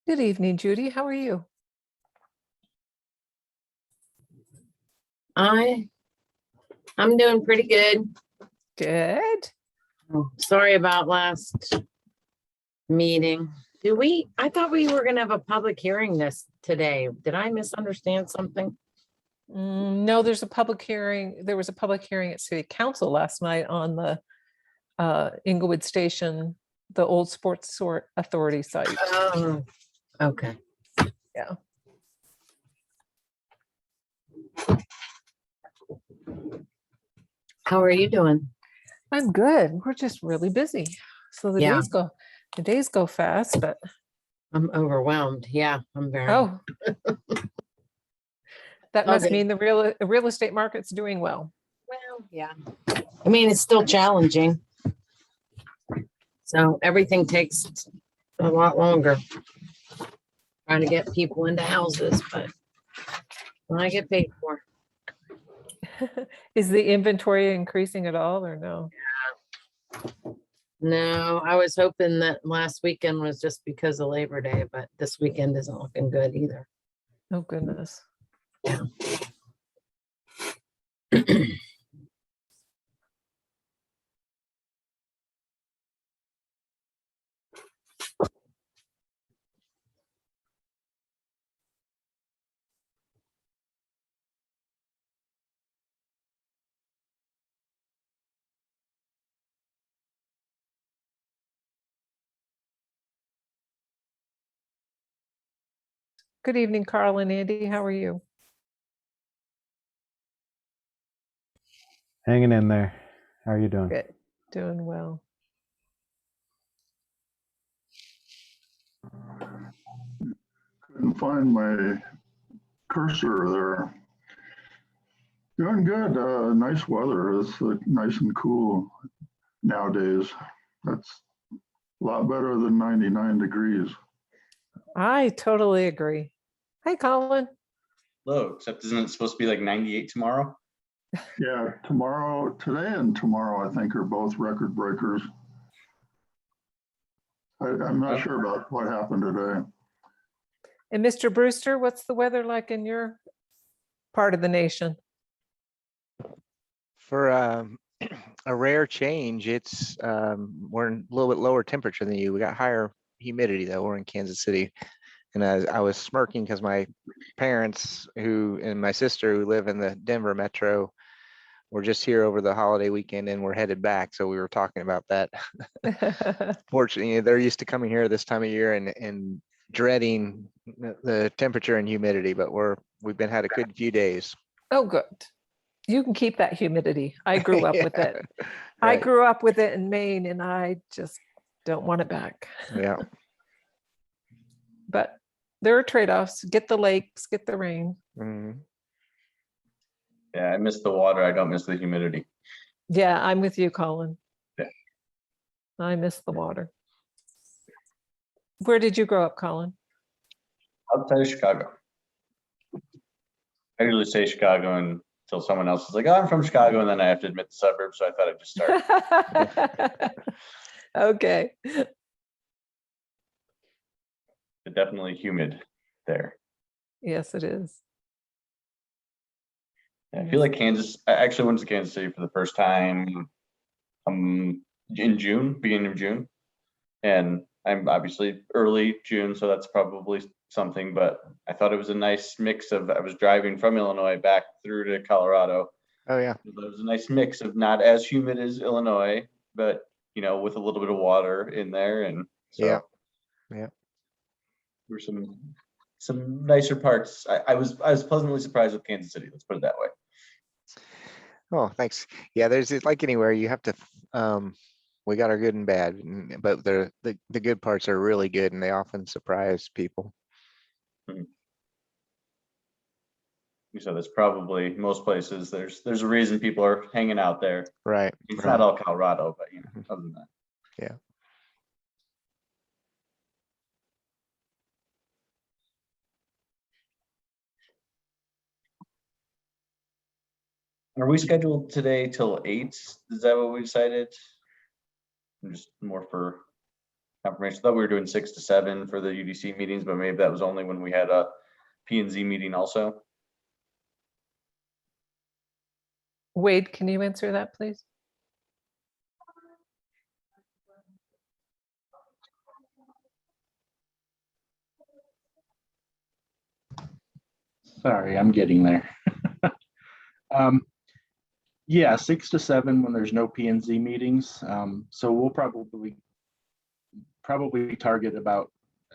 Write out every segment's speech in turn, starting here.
Good evening, Judy. How are you? I'm doing pretty good. Good. Sorry about last meeting. I thought we were gonna have a public hearing today. Did I misunderstand something? No, there's a public hearing. There was a public hearing at City Council last night on the Inglewood Station, the old Sports Authority site. Oh, okay. Yeah. How are you doing? I'm good. We're just really busy. So the Yeah. days go fast, but I'm overwhelmed. Yeah, I'm very. oh. That must Okay. mean the real estate market's doing well. Well, yeah. I mean, it's still challenging. So everything takes a lot longer. Trying to get people into houses, but I get paid for. Is the inventory increasing at all or no? No, I was hoping that last weekend was just because of Labor Day, but this weekend isn't looking good either. Oh, goodness. Yeah. Good evening, Carl and Andy. How are you? Hanging in there. How are you doing? Good. Doing well. Couldn't find my cursor there. Doing good. Nice weather. It's nice and cool nowadays. That's a lot better than 99 degrees. I totally agree. Hi, Colin. Low, except isn't it supposed to be like 98 tomorrow? Yeah, today and tomorrow, I think, are both record breakers. I'm not sure about what happened today. And Mr. Brewster, what's the weather like in your part of the nation? For a rare change, it's we're in a little bit lower temperature than you. We got higher humidity though. We're in Kansas City, and I was smirking because my parents and my sister who live in the Denver metro were just here over the holiday weekend and we're headed back. So we were talking about that. Fortunately, they're used to coming here this time of year and dreading the temperature and humidity, but we've had a good few days. Oh, good. You can keep that humidity. I grew up with it. I Right. grew up with it in Maine and I just don't want it back. Yeah. But there are trade-offs. Get the lakes, get the rain. Mhm. Yeah, I miss the water. I don't miss the humidity. Yeah, I'm with you, Colin. Yeah. I miss the water. Where did you grow up, Colin? Outside of Chicago. I usually say Chicago until someone else is like, oh, I'm from Chicago, and then I have to admit the suburbs, so I thought I'd just start. Okay. But definitely humid there. Yes, it is. Yeah, I feel like Kansas, I actually went to Kansas City for the first time in June, beginning of June. And I'm obviously early June, so that's probably something, but I thought it was a nice mix of, I was driving from Illinois back through to Colorado. Oh yeah. It was a nice mix of not as humid as Illinois, but with a little bit of water in there. And so Yeah. there were some nicer parts. I was pleasantly surprised with Kansas City, let's put it that way. Oh, thanks. Yeah, there's like anywhere you have to we got our good and bad, but the good parts are really good and they often surprise people. So there's probably most places there's a reason people are hanging out there. Right. It's right. not all Colorado, but other than that. Yeah. Are we scheduled today till 8? Is that what we decided? Just more for confirmation. I thought we were doing 6 to 7 for the UDC meetings, but maybe that was only when we had a P and Z meeting also. Wade, can you answer that, please? Sorry, I'm getting there. Yeah, 6 to 7 when there's no P and Z meetings. So we'll probably target about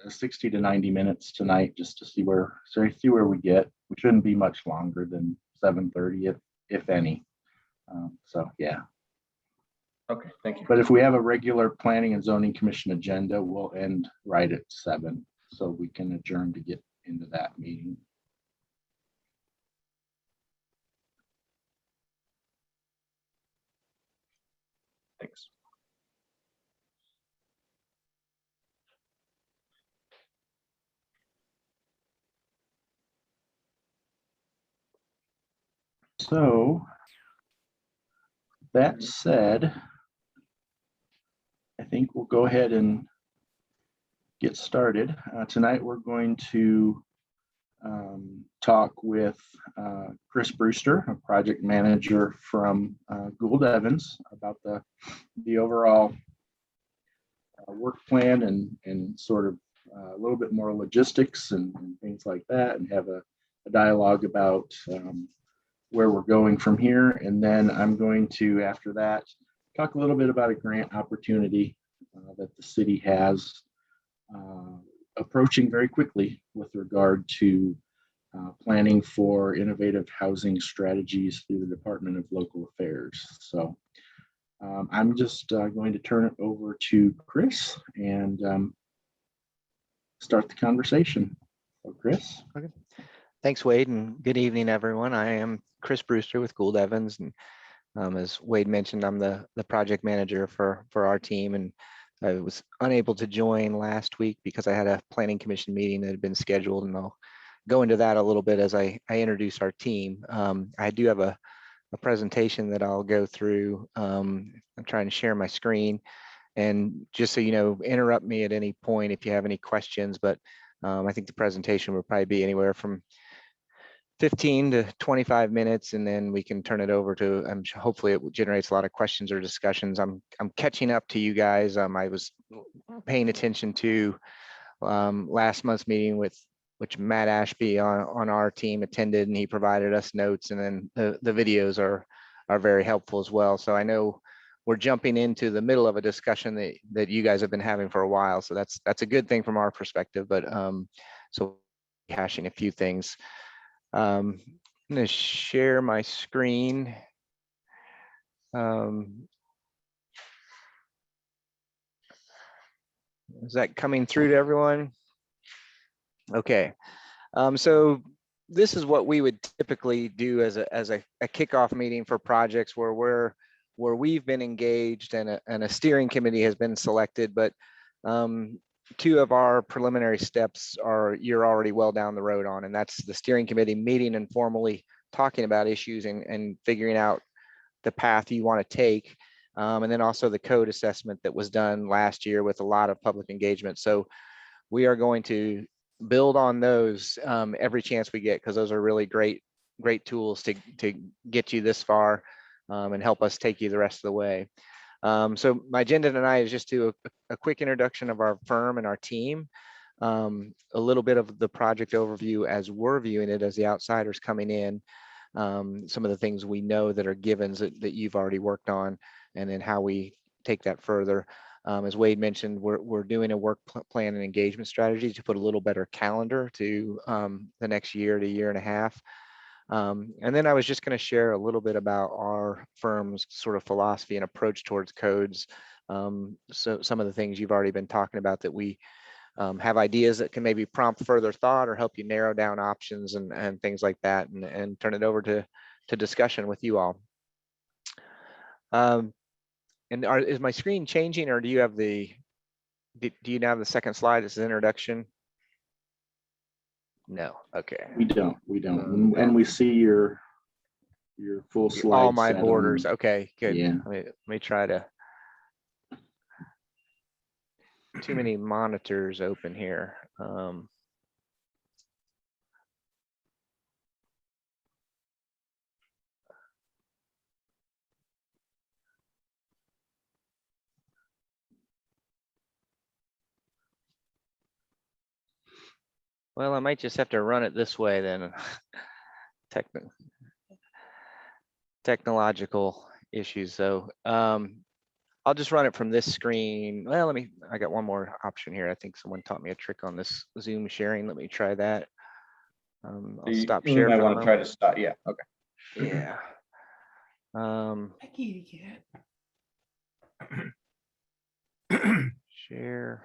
60 to 90 minutes tonight, just to see where we get. We shouldn't be much longer than 7:30, if any. So yeah. Okay, thank you. But if we have a regular planning and zoning commission agenda, we'll end right at 7, so we can adjourn to get into that meeting. Thanks. So that said, I think we'll go ahead and get started. Tonight we're going to talk with Chris Brewster, a project manager from Gould Evans, about the overall work plan and sort of a little bit more logistics and things like that, and have a dialogue about where we're going from here. And then I'm going to, after that, talk a little bit about a grant opportunity that the city has approaching very quickly with regard to planning for innovative housing strategies through the Department of Local Affairs. So I'm just going to turn it over to Chris and start the conversation. So Chris. Okay. Thanks, Wade, and good evening, everyone. I am Chris Brewster with Gould Evans, and as Wade mentioned, I'm the project manager for our team, and I was unable to join last week because I had a planning commission meeting that had been scheduled, and I'll go into that a little bit as I introduce our team. I do have a presentation that I'll go through. I'm trying to share my screen, and just so you know, interrupt me at any point if you have any questions, but I think the presentation will probably be anywhere from 15 to 25 minutes, and then we can turn it over to, hopefully it generates a lot of questions or discussions. I'm catching up to you guys. I was paying attention to last month's meeting which Matt Ashby on our team attended, and he provided us notes, and then the videos are very helpful as well. So I know we're jumping into the middle of a discussion that you guys have been having for a while. So that's a good thing from our perspective, but so hashing a few things. I'm going to share my screen. Is that coming through to everyone? Okay. So this is what we would typically do as a kickoff meeting for projects where we've been engaged and a steering committee has been selected, but two of our preliminary steps you're already well down the road on, and that's the steering committee meeting and formally talking about issues and figuring out the path you want to take. And then also the code assessment that was done last year with a lot of public engagement. So we are going to build on those every chance we get, because those are really great tools to get you this far and help us take you the rest of the way. So my agenda tonight is just to a quick introduction of our firm and our team, a little bit of the project overview as we're viewing it as the outsiders coming in, some of the things we know that are givens that you've already worked on, and then how we take that further. As Wade mentioned, we're doing a work plan and engagement strategy to put a little better calendar to the next year to year and a half. And then I was just going to share a little bit about our firm's sort of philosophy and approach towards codes. So some of the things you've already been talking about that we have ideas that can maybe prompt further thought or help you narrow down options and things like that, and turn it over to discussion with you all. And is my screen changing, or do you have do you now have the second slide? This is introduction. No. Okay. We don't. And we see your full slide. All my borders. Okay, good. Yeah. Let me try to. too many monitors open here. Well, I might just have to run it this way then. Technological issues. So I'll just run it from this screen. Well, I got one more option here. I think someone taught me a trick on this Zoom sharing. Let me try that. I'll stop You share might for the want to try to moment. stop. Yeah. Okay. Yeah. Share.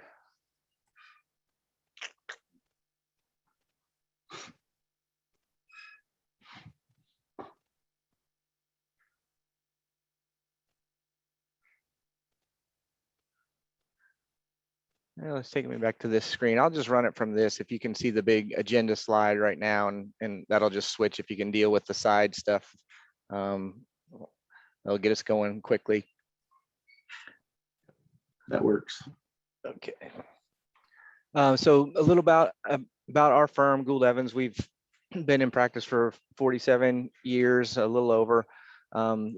Well, it's taking me back to this screen. I'll just run it from this. If you can see the big agenda slide right now, and that'll just switch if you can deal with the side stuff. That'll get us going quickly. That works. Okay. So a little about our firm, Gould Evans. We've been in practice for 47 years, a little over.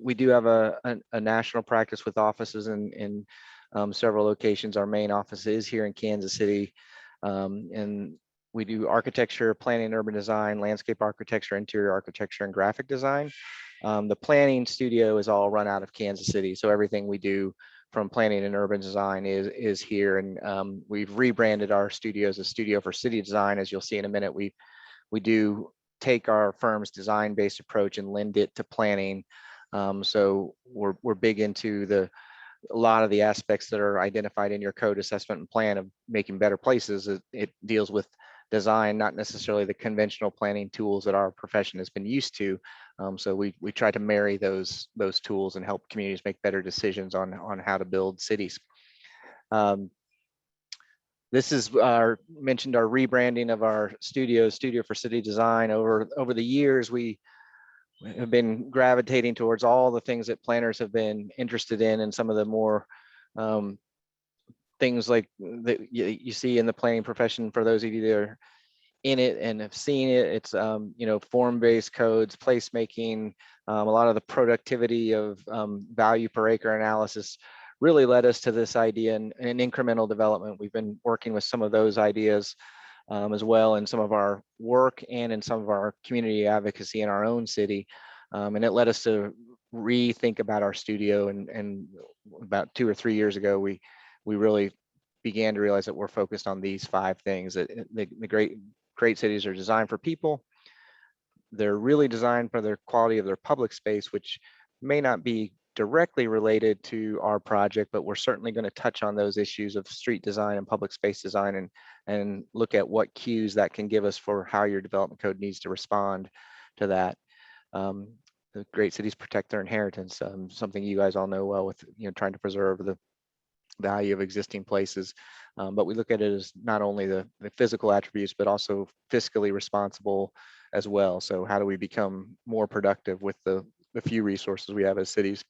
We do have a national practice with offices in several locations. Our main office is here in Kansas City, and we do architecture, planning, urban design, landscape architecture, interior architecture, and graphic design. The planning studio is all run out of Kansas City, so everything we do from planning and urban design is here, and we've rebranded our studio as a studio for city design. As you'll see in a minute, we do take our firm's design-based approach and lend it to planning. So we're big into a lot of the aspects that are identified in your code assessment and plan of making better places. It deals with design, not necessarily the conventional planning tools that our profession has been used to. So we try to marry those tools and help communities make better decisions on how to build cities. This is mentioned our rebranding of our studio for city design. Over the years, we have been gravitating towards all the things that planners have been interested in, and some of the more things like that you see in the planning profession. For those of you that are in it and have seen it, it's form-based codes, placemaking, a lot of the productivity of value per acre analysis really led us to this idea and incremental development. We've been working with some of those ideas as well in some of our work and in some of our community advocacy in our own city. And it led us to rethink about our studio, and about 2 or 3 years ago, we really began to realize that we're focused on these 5 things. That the great cities are designed for people. They're really designed for the quality of their public space, which may not be directly related to our project, but we're certainly going to touch on those issues of street design and public space design, and look at what cues that can give us for how your development code needs to respond to that. The great cities protect their inheritance, something you guys all know well, with trying to preserve the value of existing places. But we look at it as not only the physical attributes, but also fiscally responsible as well. So how do we become more productive with the few resources we have as cities?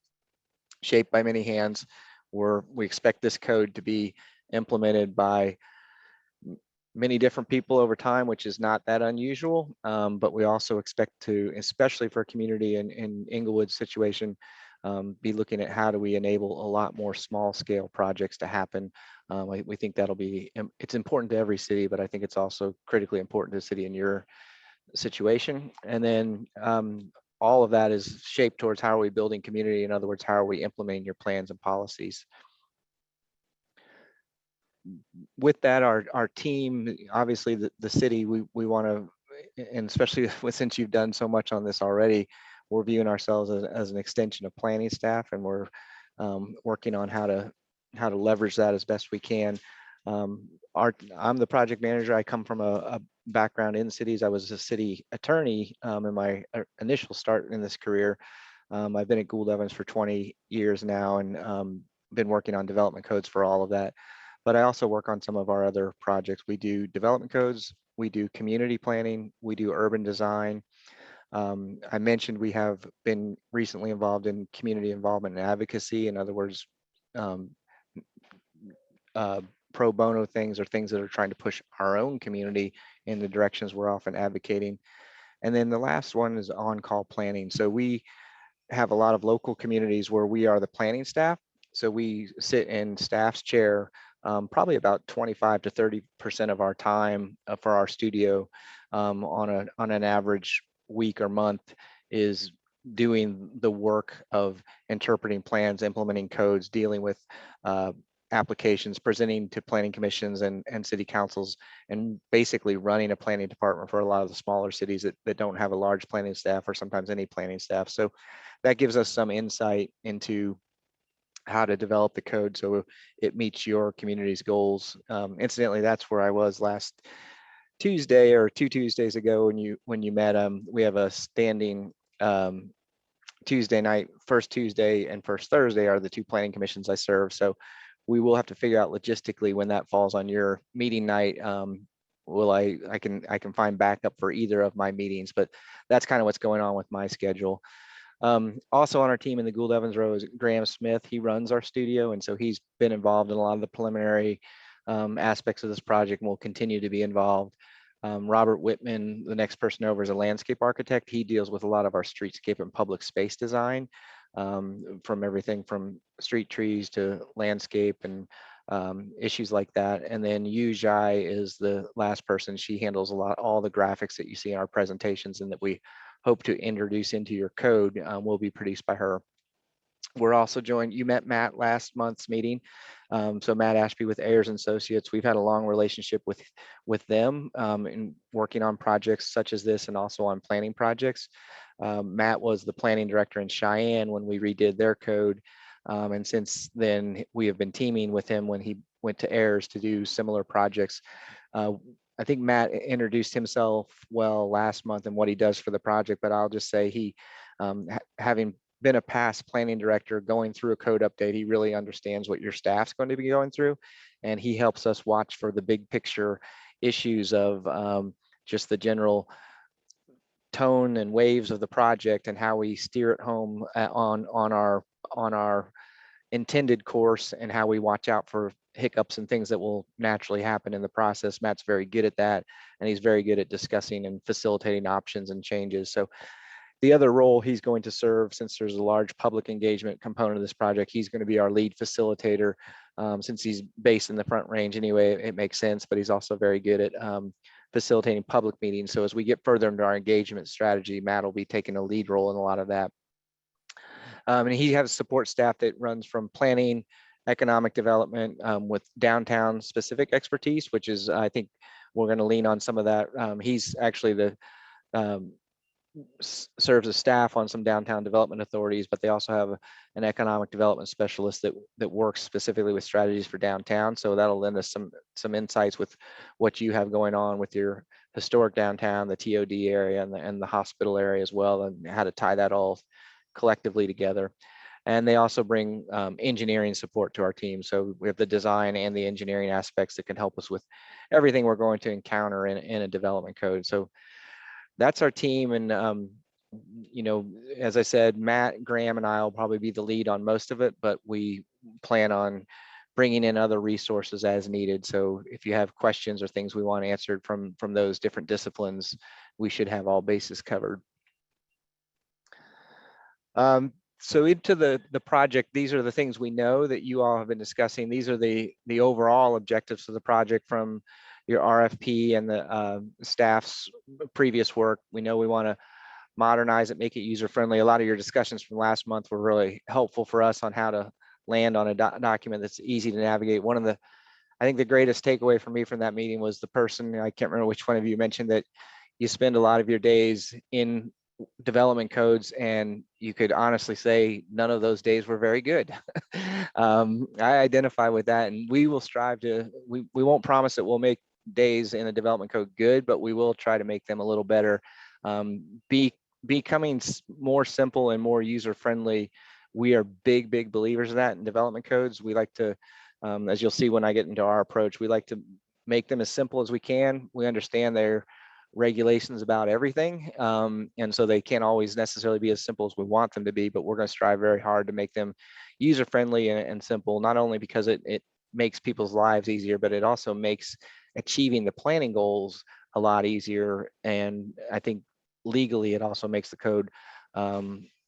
Shaped by many hands, we expect this code to be implemented by many different people over time, which is not that unusual. But we also expect to, especially for a community in Inglewood's situation, be looking at how do we enable a lot more small scale projects to happen. We think it's important to every city, but I think it's also critically important to a city in your situation. And then all of that is shaped towards how are we building community? In other words, how are we implementing your plans and policies? With that, our team, obviously the city, we want to, and especially since you've done so much on this already, we're viewing ourselves as an extension of planning staff, and we're working on how to leverage that as best we can. I'm the project manager. I come from a background in cities. I was a city attorney in my initial start in this career. I've been at Gould Evans for 20 years now, and been working on development codes for all of that. But I also work on some of our other projects. We do development codes, we do community planning, we do urban design. I mentioned we have been recently involved in community involvement and advocacy. In other words, pro bono things or things that are trying to push our own community in the directions we're often advocating. And then the last one is on-call planning. So we have a lot of local communities where we are the planning staff. So we sit in staff's chair probably about 25 to 30% of our time for our studio on an average week or month is doing the work of interpreting plans, implementing codes, dealing with applications, presenting to planning commissions and city councils, and basically running a planning department for a lot of the smaller cities that don't have a large planning staff or sometimes any planning staff. So that gives us some insight into how to develop the code so it meets your community's goals. Incidentally, that's where I was last Tuesday or 2 Tuesdays ago when you met. We have a standing Tuesday night. First Tuesday and first Thursday are the two planning commissions I serve. So we will have to figure out logistically when that falls on your meeting night. I can find backup for either of my meetings, but that's kind of what's going on with my schedule. Also on our team in the Gould Evans row is Graham Smith. He runs our studio, and so he's been involved in a lot of the preliminary aspects of this project and will continue to be involved. Robert Whitman, the next person over, is a landscape architect. He deals with a lot of our streetscape and public space design, from everything from street trees to landscape and issues like that. And then Yu Zhai is the last person. She handles all the graphics that you see in our presentations and that we hope to introduce into your code will be produced by her. We're also joined, you met Matt last month's meeting. So Matt Ashby with Ayers and Associates, we've had a long relationship with them in working on projects such as this and also on planning projects. Matt was the planning director in Cheyenne when we redid their code. And since then we have been teaming with him when he went to Ayers to do similar projects. I think Matt introduced himself well last month and what he does for the project, but I'll just say he, having been a past planning director going through a code update, he really understands what your staff's going to be going through. And he helps us watch for the big picture issues of just the general tone and waves of the project and how we steer it home on our intended course and how we watch out for hiccups and things that will naturally happen in the process. Matt's very good at that, and he's very good at discussing and facilitating options and changes. So the other role he's going to serve, since there's a large public engagement component of this project, he's going to be our lead facilitator. Since he's based in the Front Range anyway, it makes sense, but he's also very good at facilitating public meetings. So as we get further into our engagement strategy, Matt will be taking a lead role in a lot of that. And he has support staff that runs from planning, economic development with downtown specific expertise, which is, I think we're going to lean on some of that. He's actually the serves as staff on some downtown development authorities, but they also have an economic development specialist that works specifically with strategies for downtown. So that'll lend us some insights with what you have going on with your historic downtown, the TOD area and the hospital area as well, and how to tie that all collectively together. And they also bring engineering support to our team. So we have the design and the engineering aspects that can help us with everything we're going to encounter in a development code. So that's our team. And, you know, as I said, Matt, Graham, and I will probably be the lead on most of it, but we plan on bringing in other resources as needed. So if you have questions or things we want answered from those different disciplines, we should have all bases covered. So into the project, these are the things we know that you all have been discussing. These are the overall objectives of the project from your RFP and the staff's previous work. We know we want to modernize it, make it user-friendly. A lot of your discussions from last month were really helpful for us on how to land on a document that's easy to navigate. I think the greatest takeaway for me from that meeting was the person, I can't remember which one of you mentioned that you spend a lot of your days in development codes, and you could honestly say none of those days were very good. I identify with that, and we will strive to, we won't promise that we'll make days in a development code good, but we will try to make them a little better. Becoming more simple and more user-friendly. We are big believers of that in development codes. We like to, as you'll see when I get into our approach, we like to make them as simple as we can. We understand they're regulations about everything. And so they can't always necessarily be as simple as we want them to be, but we're going to strive very hard to make them user-friendly and simple, not only because it makes people's lives easier, but it also makes achieving the planning goals a lot easier. And I think legally, it also makes the code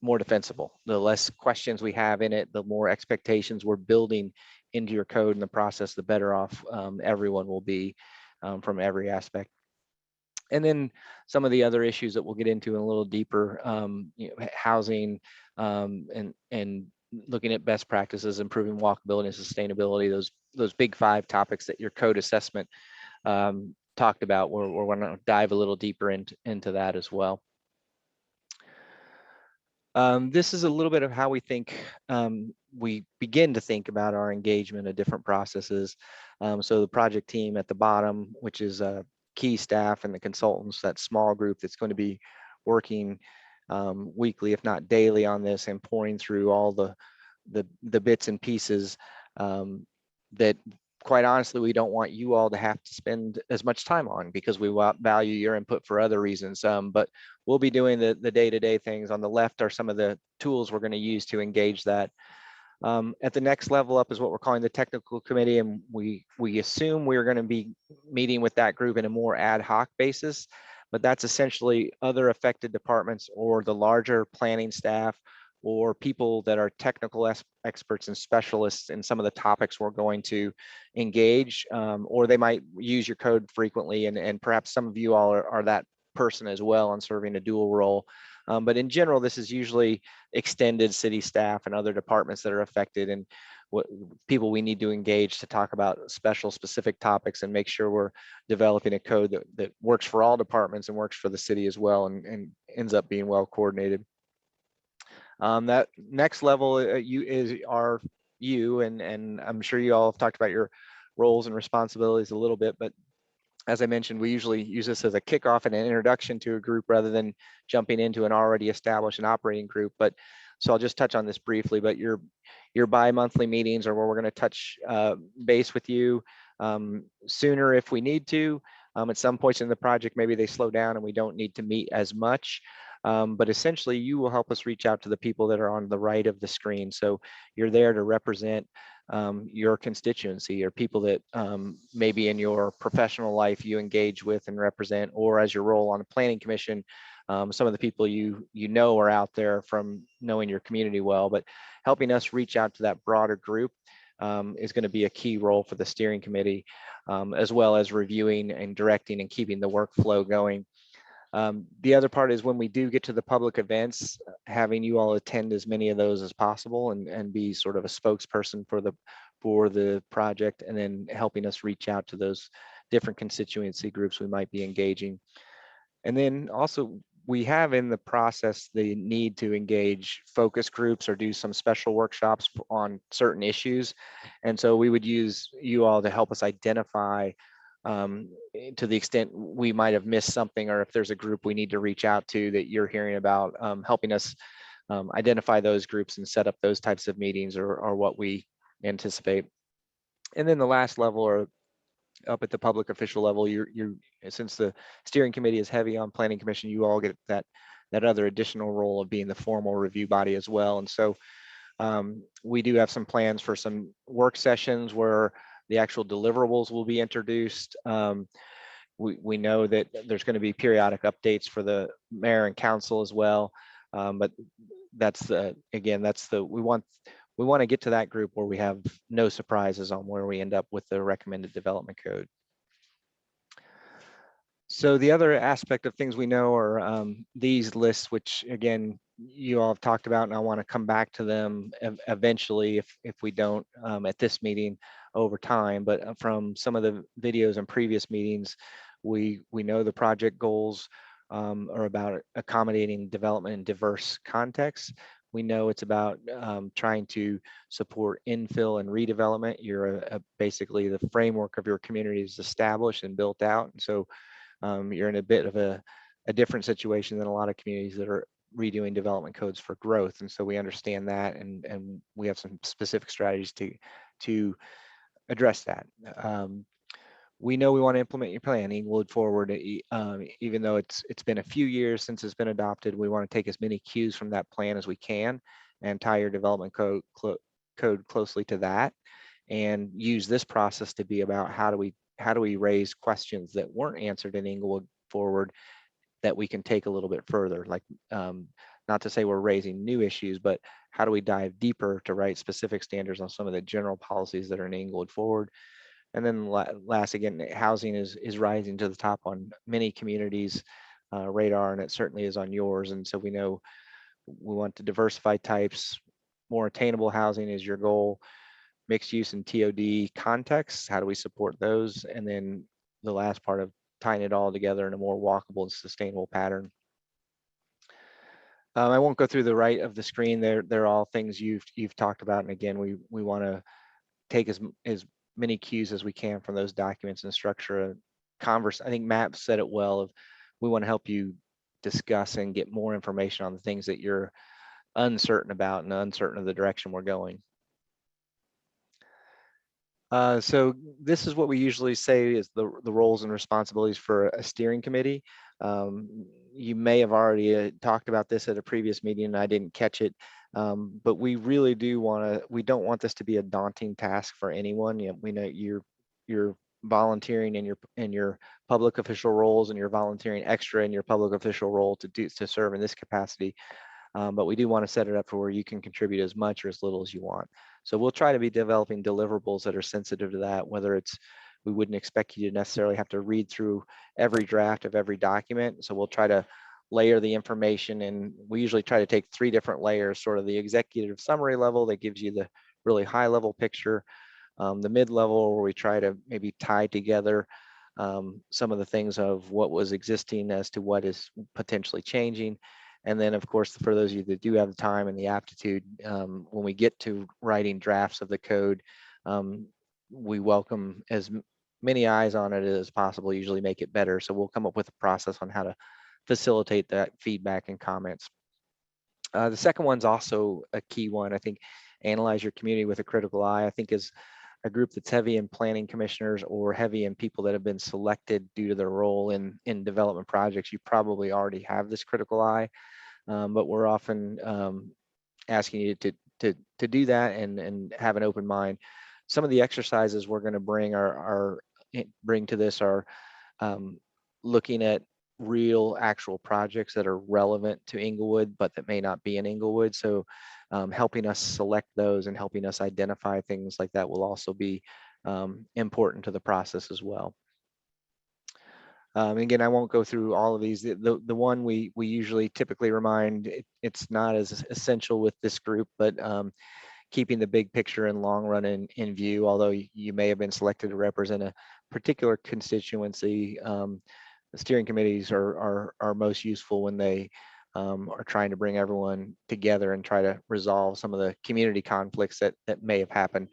more defensible. The less questions we have in it, the more expectations we're building into your code and the process, the better off everyone will be from every aspect. And then some of the other issues that we'll get into in a little deeper, housing and looking at best practices, improving walkability and sustainability, those big 5 topics that your code assessment talked about. We're going to dive a little deeper into that as well. This is a little bit of how we think, we begin to think about our engagement of different processes. So the project team at the bottom, which is key staff and the consultants, that small group that's going to be working weekly, if not daily, on this and pouring through all the bits and pieces that, quite honestly, we don't want you all to have to spend as much time on, because we value your input for other reasons. But we'll be doing the day-to-day things. On the left are some of the tools we're going to use to engage that. At the next level up is what we're calling the technical committee, and we assume we're going to be meeting with that group in a more ad hoc basis, but that's essentially other affected departments or the larger planning staff or people that are technical experts and specialists in some of the topics we're going to engage, or they might use your code frequently, and perhaps some of you all are that person as well and serving a dual role. But in general, this is usually extended city staff and other departments that are affected, and what people we need to engage to talk about specific topics and make sure we're developing a code that works for all departments and works for the city as well, and ends up being well coordinated. That next level are you, and I'm sure you all have talked about your roles and responsibilities a little bit, but as I mentioned, we usually use this as a kickoff and an introduction to a group rather than jumping into an already established and operating group. But so I'll just touch on this briefly, but your bi-monthly meetings are where we're going to touch base with you sooner if we need to. At some points in the project, maybe they slow down and we don't need to meet as much. But essentially, you will help us reach out to the people that are on the right of the screen. So you're there to represent your constituency, or people that maybe in your professional life you engage with and represent, or as your role on a planning commission, some of the people you know are out there from knowing your community well. But helping us reach out to that broader group is going to be a key role for the steering committee, as well as reviewing and directing and keeping the workflow going. The other part is when we do get to the public events, having you all attend as many of those as possible and be sort of a spokesperson for the project, and then helping us reach out to those different constituency groups we might be engaging. And then also we have in the process the need to engage focus groups or do some special workshops on certain issues. And so we would use you all to help us identify to the extent we might have missed something, or if there's a group we need to reach out to that you're hearing about, helping us identify those groups and set up those types of meetings or what we anticipate. And then the last level, or up at the public official level, you're since the steering committee is heavy on planning commission, you all get that other additional role of being the formal review body as well. And so we do have some plans for some work sessions where the actual deliverables will be introduced. We know that there's going to be periodic updates for the mayor and council as well. But that's again, we want to get to that group where we have no surprises on where we end up with the recommended development code. So the other aspect of things we know are these lists, which again, you all have talked about, and I want to come back to them eventually if we don't at this meeting over time. But from some of the videos and previous meetings, we know the project goals are about accommodating development in diverse contexts. We know it's about trying to support infill and redevelopment. You're basically the framework of your community is established and built out. And so you're in a bit of a different situation than a lot of communities that are redoing development codes for growth. And so we understand that, and we have some specific strategies to address that. We know we want to implement your planning, we'll forward, even though it's been a few years since it's been adopted. We want to take as many cues from that plan as we can and tie your development code closely to that. and use this process to be about how do we raise questions that weren't answered in Inglewood Forward that we can take a little bit further, like not to say we're raising new issues, but how do we dive deeper to write specific standards on some of the general policies that are in Inglewood Forward. And then last, again, housing is rising to the top on many communities' radar, and it certainly is on yours. And so we know we want to diversify types. More attainable housing is your goal. Mixed use and TOD contexts, how do we support those? And then the last part of tying it all together in a more walkable and sustainable pattern. I won't go through the right of the screen. They're all things you've talked about. And again, we want to take as many cues as we can from those documents and structure a converse. I think Matt said it well, of we want to help you discuss and get more information on the things that you're uncertain about and uncertain of the direction we're going. So this is what we usually say is the roles and responsibilities for a steering committee. You may have already talked about this at a previous meeting and I didn't catch it, but we really we don't want this to be a daunting task for anyone. You know, we know you're volunteering in your public official roles, and you're volunteering extra in your public official role to serve in this capacity. But we do want to set it up for where you can contribute as much or as little as you want. So we'll try to be developing deliverables that are sensitive to that, whether it's, we wouldn't expect you to necessarily have to read through every draft of every document. So we'll try to layer the information, and we usually try to take 3 different layers, sort of the executive summary level that gives you the really high level picture, the mid-level where we try to maybe tie together some of the things of what was existing as to what is potentially changing. And then, of course, for those of you that do have the time and the aptitude, when we get to writing drafts of the code, we welcome as many eyes on it as possible, usually make it better. So we'll come up with a process on how to facilitate that feedback and comments. The second one's also a key one. I think analyze your community with a critical eye, I think, is a group that's heavy in planning commissioners or heavy in people that have been selected due to their role in development projects. You probably already have this critical eye, but we're often asking you to do that and have an open mind. Some of the exercises we're going to bring to this are looking at real actual projects that are relevant to Inglewood, but that may not be in Inglewood. So helping us select those and helping us identify things like that will also be important to the process as well. Again, I won't go through all of these. The one we usually typically remind, it's not as essential with this group, but keeping the big picture and long run in view, although you may have been selected to represent a particular constituency. The steering committees are most useful when they are trying to bring everyone together and try to resolve some of the community conflicts that may have happened.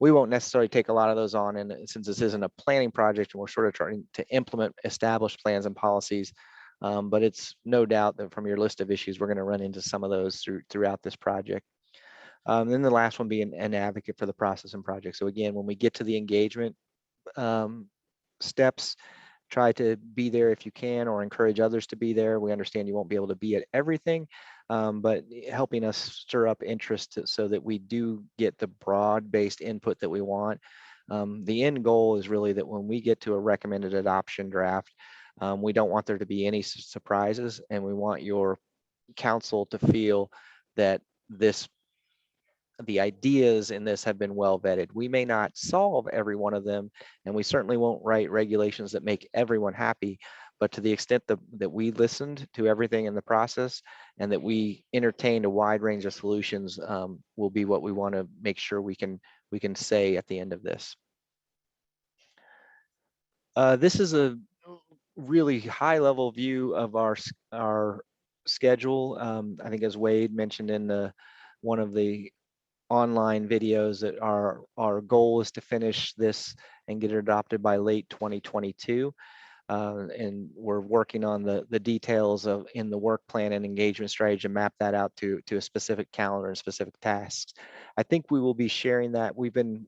We won't necessarily take a lot of those on, and since this isn't a planning project and we're sort of trying to implement established plans and policies, but it's no doubt that from your list of issues, we're going to run into some of those throughout this project. Then the last one being an advocate for the process and project. So again, when we get to the engagement steps, try to be there if you can, or encourage others to be there. We understand you won't be able to be at everything, but helping us stir up interest so that we do get the broad-based input that we want. The end goal is really that when we get to a recommended adoption draft, we don't want there to be any surprises, and we want your council to feel that the ideas in this have been well vetted. We may not solve every one of them, and we certainly won't write regulations that make everyone happy, but to the extent that we listened to everything in the process and that we entertained a wide range of solutions will be what we want to make sure we can say at the end of this. This is a really high level view of our schedule. I think as Wade mentioned in one of the online videos, that our goal is to finish this and get it adopted by late 2022. And we're working on the details in the work plan and engagement strategy to map that out to a specific calendar and specific tasks. I think we will be sharing that. We've been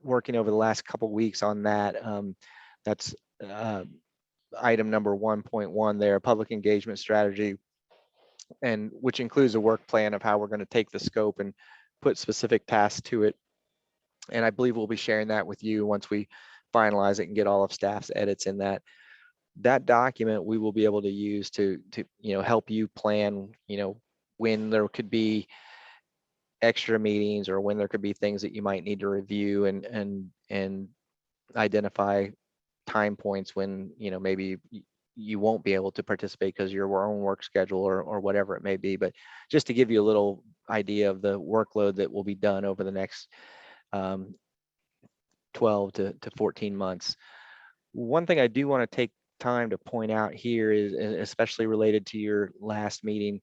working over the last couple of weeks on that. That's item number 1.1 there, public engagement strategy, and which includes a work plan of how we're going to take the scope and put specific tasks to it. And I believe we'll be sharing that with you once we finalize it and get all of staff's edits in that. That document we will be able to use to help you plan, when there could be extra meetings or when there could be things that you might need to review and identify time points when maybe you won't be able to participate because your own work schedule or whatever it may be. But just to give you a little idea of the workload that will be done over the next 12 to 14 months. One thing I do want to take time to point out here is, especially related to your last meeting,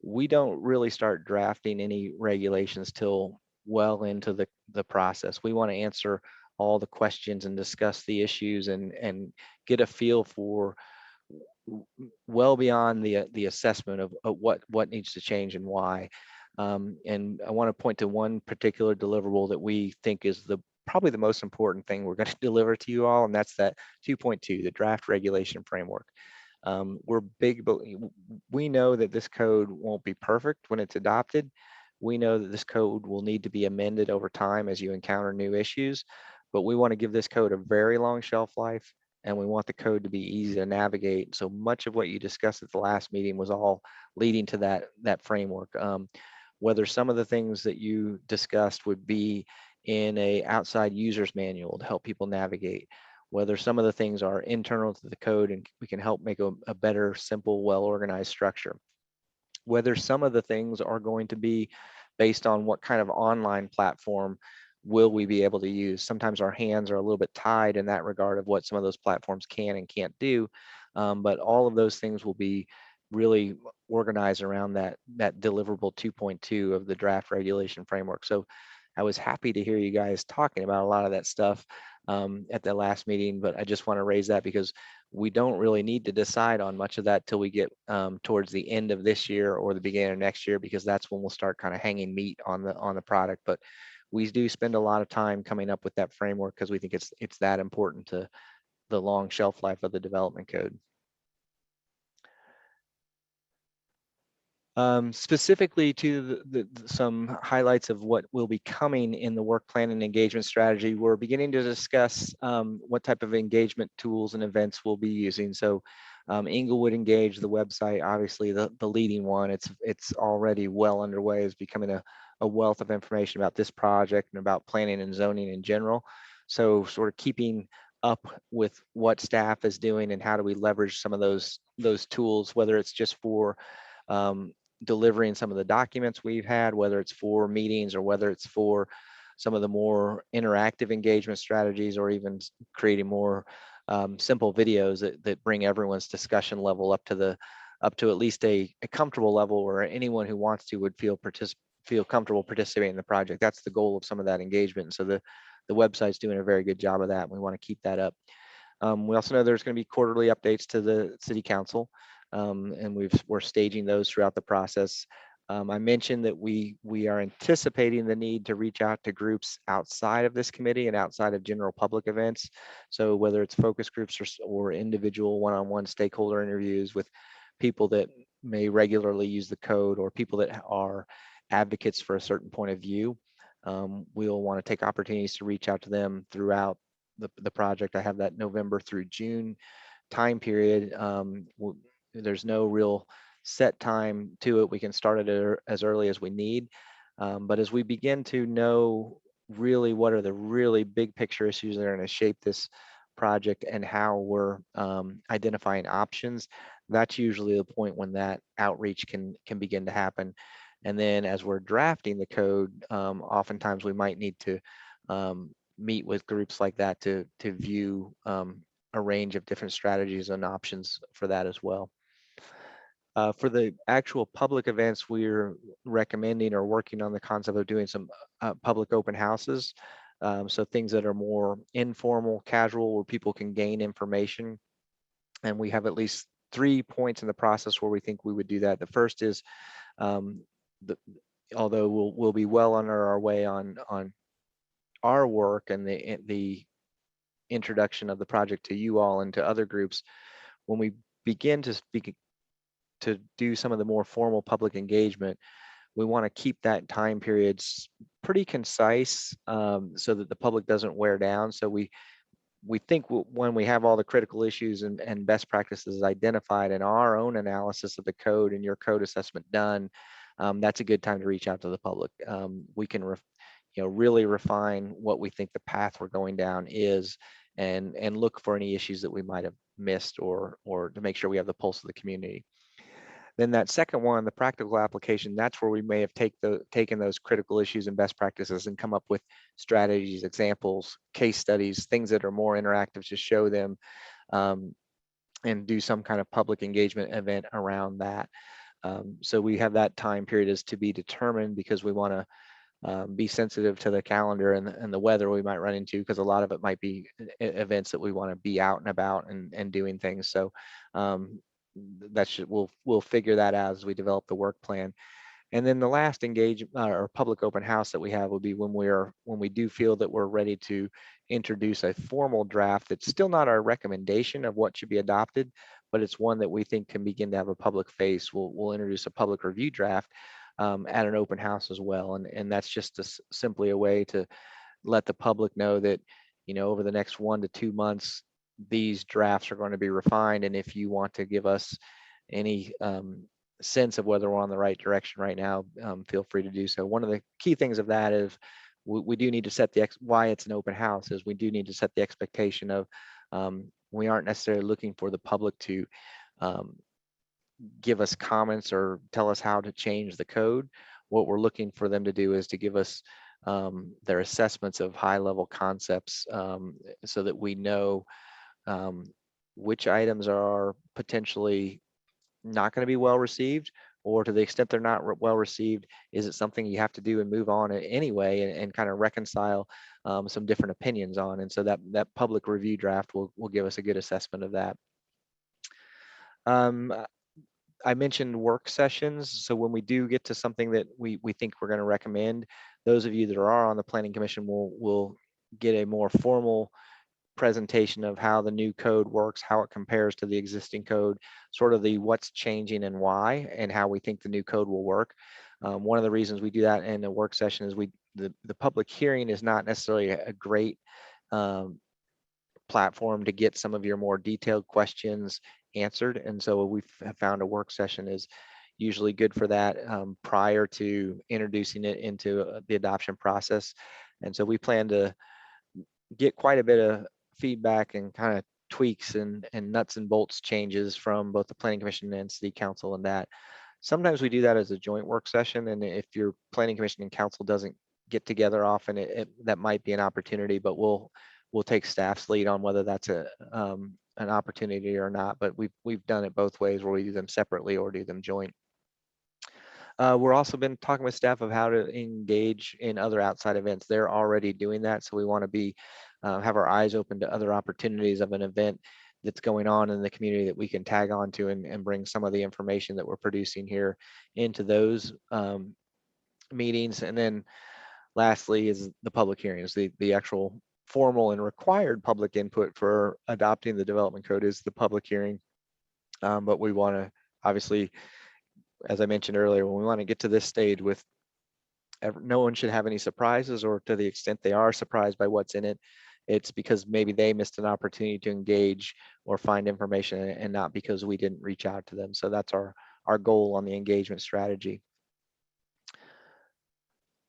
we don't really start drafting any regulations till well into the process. We want to answer all the questions and discuss the issues and get a feel for well beyond the assessment of what needs to change and why. And I want to point to one particular deliverable that we think is probably the most important thing we're going to deliver to you all, and that's that 2.2, the draft regulation framework. We're big, but we know that this code won't be perfect when it's adopted. We know that this code will need to be amended over time as you encounter new issues, but we want to give this code a very long shelf life, and we want the code to be easy to navigate. So much of what you discussed at the last meeting was all leading to that framework. Whether some of the things that you discussed would be in a outside user's manual to help people navigate, whether some of the things are internal to the code and we can help make a better, simple, well-organized structure, whether some of the things are going to be based on what kind of online platform will we be able to use. Sometimes our hands are a little bit tied in that regard of what some of those platforms can and can't do, but all of those things will be really organized around that deliverable 2.2 of the draft regulation framework. So I was happy to hear you guys talking about a lot of that stuff at the last meeting, but I just want to raise that because we don't really need to decide on much of that till we get towards the end of this year or the beginning of next year, because that's when we'll start kind of hanging meat on the product. But we do spend a lot of time coming up with that framework because we think it's that important to the long shelf life of the development code. Specifically to some highlights of what will be coming in the work plan and engagement strategy, we're beginning to discuss what type of engagement tools and events we'll be using. So Inglewood Engage, the website, obviously the leading one, it's already well underway, is becoming a wealth of information about this project and about planning and zoning in general. So sort of keeping up with what staff is doing and how do we leverage some of those tools, whether it's just for delivering some of the documents we've had, whether it's for meetings or whether it's for some of the more interactive engagement strategies, or even creating more simple videos that bring everyone's discussion level up to at least a comfortable level where anyone who wants to would feel comfortable participating in the project. That's the goal of some of that engagement. And so the website's doing a very good job of that, and we want to keep that up. We also know there's going to be quarterly updates to the city council. And we're staging those throughout the process. I mentioned that we are anticipating the need to reach out to groups outside of this committee and outside of general public events. So whether it's focus groups or individual one-on-one stakeholder interviews with people that may regularly use the code, or people that are advocates for a certain point of view, we'll want to take opportunities to reach out to them throughout the project. I have that November through June time period. There's no real set time to it. We can start it as early as we need. But as we begin to know really what are the really big picture issues that are going to shape this project and how we're identifying options, that's usually the point when that outreach can begin to happen. And then as we're drafting the code, oftentimes we might need to meet with groups like that to view a range of different strategies and options for that as well. For the actual public events, we're recommending or working on the concept of doing some public open houses. So things that are more informal, casual, where people can gain information. And we have at least 3 points in the process where we think we would do that. The first is, although we'll be well under our way on our work and the introduction of the project to you all and to other groups, when we begin to do some of the more formal public engagement, we want to keep that time periods pretty concise, so that the public doesn't wear down. So we think when we have all the critical issues and best practices identified in our own analysis of the code and your code assessment done, that's a good time to reach out to the public. We can really refine what we think the path we're going down is, and look for any issues that we might have missed, or to make sure we have the pulse of the community. Then that second one, the practical application, that's where we may have taken those critical issues and best practices and come up with strategies, examples, case studies, things that are more interactive to show them, and do some kind of public engagement event around that. So we have that time period is to be determined, because we want to be sensitive to the calendar and the weather we might run into, because a lot of it might be events that we want to be out and about and doing things. So we'll figure that out as we develop the work plan. And then the last engagement or public open house that we have will be when we do feel that we're ready to introduce a formal draft that's still not our recommendation of what should be adopted, but it's one that we think can begin to have a public face. We'll introduce a public review draft at an open house as well. And that's just simply a way to let the public know that, over the next 1 to 2 months, these drafts are going to be refined. And if you want to give us any sense of whether we're on the right direction right now, feel free to do so. One of the key things of that is we do need to set why it's an open house is we do need to set the expectation of we aren't necessarily looking for the public to give us comments or tell us how to change the code. What we're looking for them to do is to give us their assessments of high level concepts, so that we know which items are potentially not going to be well received, or to the extent they're not well received, is it something you have to do and move on anyway, and kind of reconcile some different opinions on. And so that public review draft will give us a good assessment of that. I mentioned work sessions. So when we do get to something that we think we're going to recommend, those of you that are on the Planning Commission will get a more formal presentation of how the new code works, how it compares to the existing code, sort of the what's changing and why, and how we think the new code will work. One of the reasons we do that in a work session is the public hearing is not necessarily a great platform to get some of your more detailed questions answered. And so we have found a work session is usually good for that, prior to introducing it into the adoption process. And so we plan to get quite a bit of feedback and kind of tweaks and nuts and bolts changes from both the Planning Commission and City Council. And that sometimes we do that as a joint work session. And if your Planning Commission and Council doesn't get together often, that might be an opportunity, but we'll take staff's lead on whether that's an opportunity or not. But we've done it both ways, where we do them separately or do them joint. We're also been talking with staff of how to engage in other outside events. They're already doing that, so we want to have our eyes open to other opportunities of an event that's going on in the community that we can tag on to and bring some of the information that we're producing here into those meetings. And then lastly is the public hearings. The actual formal and required public input for adopting the development code is the public hearing. But we want to, obviously, as I mentioned earlier, when we want to get to this stage with no one should have any surprises, or to the extent they are surprised by what's in it, it's because maybe they missed an opportunity to engage or find information, and not because we didn't reach out to them. So that's our goal on the engagement strategy.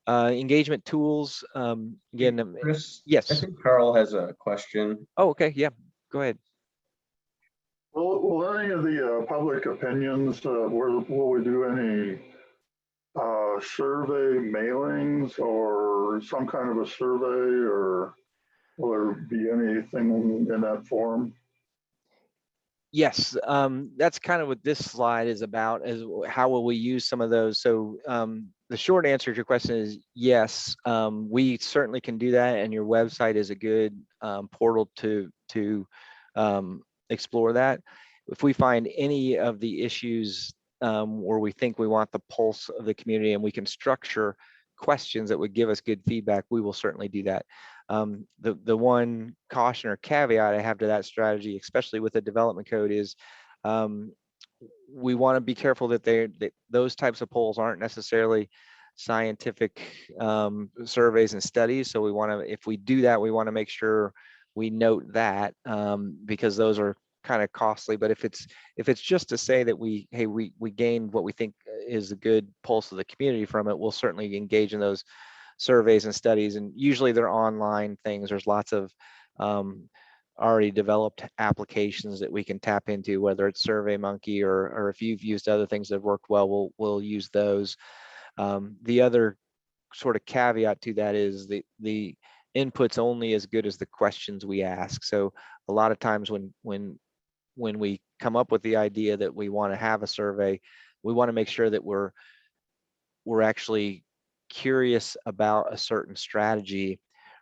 Engagement tools, again. Chris? Yes. I think Carl has a question. Oh, okay. Yeah, go ahead. Will any of the public opinions, will we do any survey mailings or some kind of a survey, or will there be anything in that form? Yes, that's kind of what this slide is about, is how will we use some of those. So the short answer to your question is yes, we certainly can do that, and your website is a good portal to explore that. If we find any of the issues where we think we want the pulse of the community and we can structure questions that would give us good feedback, we will certainly do that. The one caution or caveat I have to that strategy, especially with the development code, is we want to be careful that those types of polls aren't necessarily scientific surveys and studies. So we want to, if we do that, we want to make sure we note that because those are kind of costly. But if it's just to say that we gained what we think is a good pulse of the community from it, we'll certainly engage in those surveys and studies. And usually they're online things. There's lots of already developed applications that we can tap into, whether it's SurveyMonkey or if you've used other things that have worked well, we'll use those. The other sort of caveat to that is the input's only as good as the questions we ask. So a lot of times when we come up with the idea that we want to have a survey, we want to make sure that we're actually curious about a certain strategy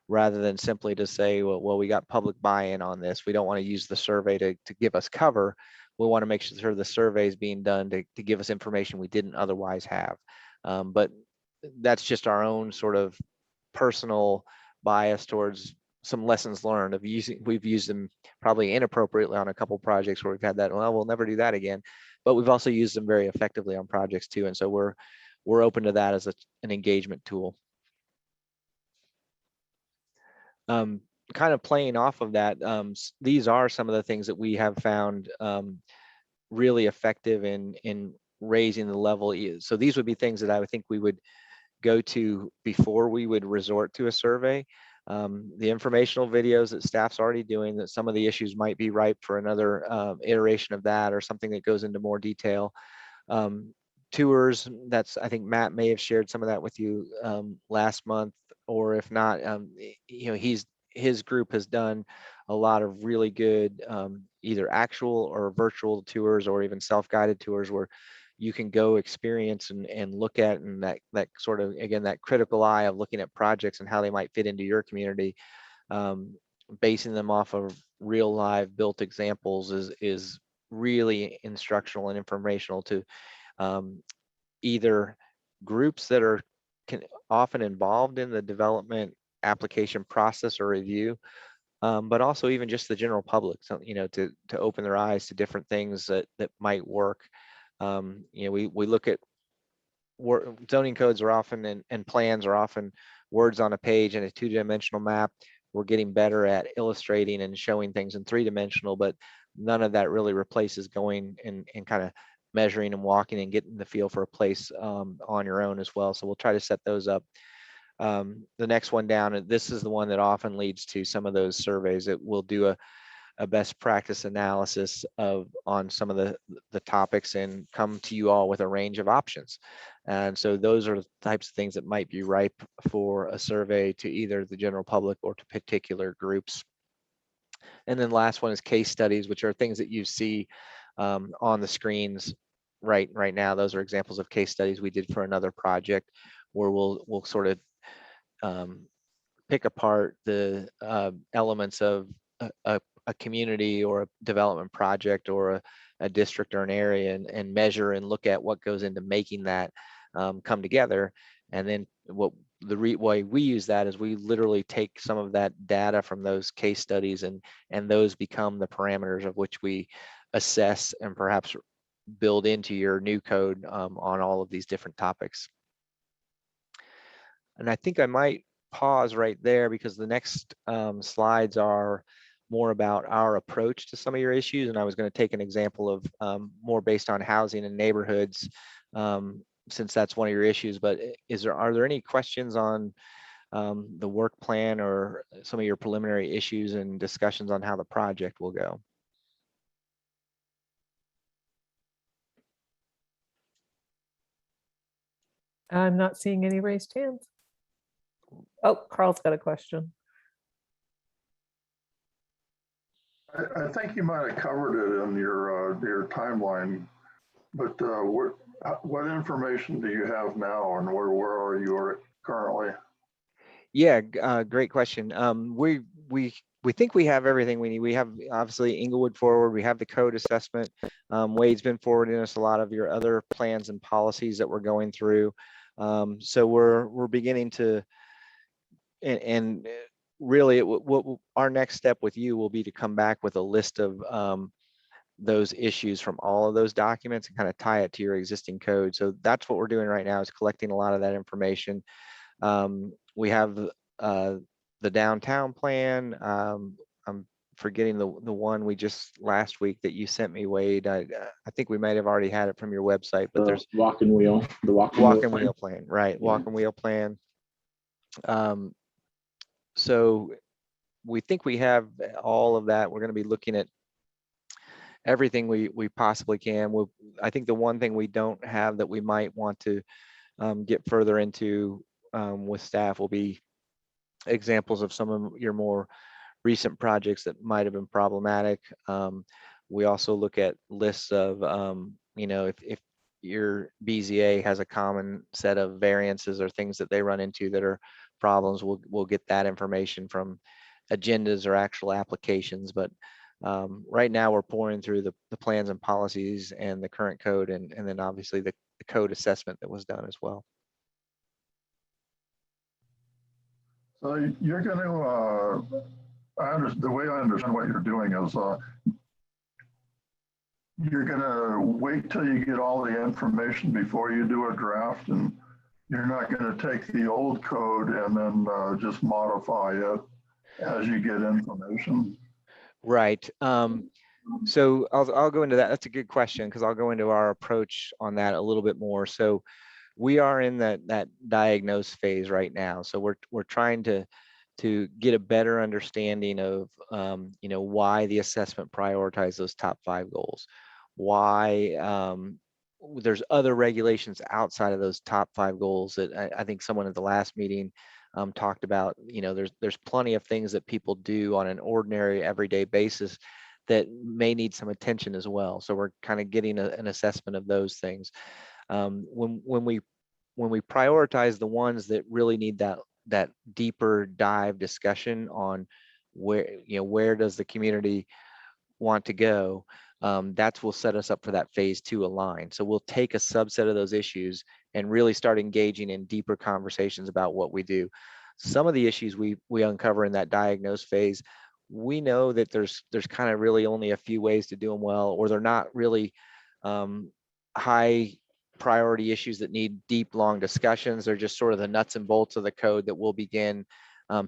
rather than simply to say, well, we got public buy-in on this. We don't want to use the survey to give us cover. We want to make sure the survey is being done to give us information we didn't otherwise have. But that's just our own sort of personal bias towards some lessons learned of we've used them probably inappropriately on a couple projects where we've had that, well, we'll never do that again. But we've also used them very effectively on projects too. And so we're open to that as an engagement tool. Kind of playing off of that, these are some of the things that we have found really effective in raising the level. So these would be things that I would think we would go to before we would resort to a survey. The informational videos that staff's already doing, that some of the issues might be ripe for another iteration of that or something that goes into more detail. Tours, that's, I think Matt may have shared some of that with you last month, or if not, his group has done a lot of really good either actual or virtual tours or even self-guided tours where you can go experience and look at, and that sort of, again, that critical eye of looking at projects and how they might fit into your community, basing them off of real live built examples is really instructional and informational to either groups that are often involved in the development application process or review, but also even just the general public, so, to open their eyes to different things that might work. We look at zoning codes are often and plans are often words on a page and a two-dimensional map. We're getting better at illustrating and showing things in three-dimensional, but none of that really replaces going and kind of measuring and walking and getting the feel for a place on your own as well. So we'll try to set those up. The next one down, and this is the one that often leads to some of those surveys that we'll do a best practice analysis on some of the topics and come to you all with a range of options. And so those are the types of things that might be ripe for a survey to either the general public or to particular groups. And then last one is case studies, which are things that you see on the screens right now. Those are examples of case studies we did for another project where we'll sort of pick apart the elements of a community or a development project or a district or an area and measure and look at what goes into making that come together. And then the way we use that is we literally take some of that data from those case studies and those become the parameters of which we assess and perhaps build into your new code on all of these different topics. And I think I might pause right there because the next slides are more about our approach to some of your issues. And I was going to take an example of more based on housing and neighborhoods, since that's one of your issues. But are there any questions on the work plan or some of your preliminary issues and discussions on how the project will go? I'm not seeing any raised hands. Oh, Carl's got a question. I think you might have covered it in your timeline, but what information do you have now, and where are you currently? Yeah, great question. We think we have everything we need. We have obviously Inglewood Forward. We have the code assessment. Wade's been forwarding us a lot of your other plans and policies that we're going through. So we're beginning to, and really what our next step with you will be to come back with a list of those issues from all of those documents and kind of tie it to your existing code. So that's what we're doing right now, is collecting a lot of that information. We have the downtown plan. I'm forgetting the one we just last week that you sent me, Wade. I think we might have already had it from your website, but there's The walk and wheel plan, right? Yeah. Walk and wheel plan. So we think we have all of that. We're going to be looking at everything we possibly can. I think the one thing we don't have that we might want to get further into with staff will be examples of some of your more recent projects that might have been problematic. We also look at lists of, if your BZA has a common set of variances or things that they run into that are problems, we'll get that information from agendas or actual applications. But right now we're pouring through the plans and policies and the current code, and then obviously the code assessment that was done as well. So you're going to, the way I understand what you're doing is you're going to wait till you get all the information before you do a draft, and you're not going to take the old code and then just modify it as you get information. Right. So I'll go into that. That's a good question, because I'll go into our approach on that a little bit more. So we are in that diagnose phase right now. So we're trying to get a better understanding of why the assessment prioritized those top 5 goals, why there's other regulations outside of those top 5 goals that I think someone at the last meeting talked about. There's plenty of things that people do on an ordinary everyday basis that may need some attention as well. So we're kind of getting an assessment of those things. When we prioritize the ones that really need that deeper dive discussion on where does the community want to go, that's will set us up for that phase 2 align. So we'll take a subset of those issues and really start engaging in deeper conversations about what we do. Some of the issues we uncover in that diagnose phase, we know that there's kind of really only a few ways to do them well, or they're not really high priority issues that need deep, long discussions. They're just sort of the nuts and bolts of the code that we'll begin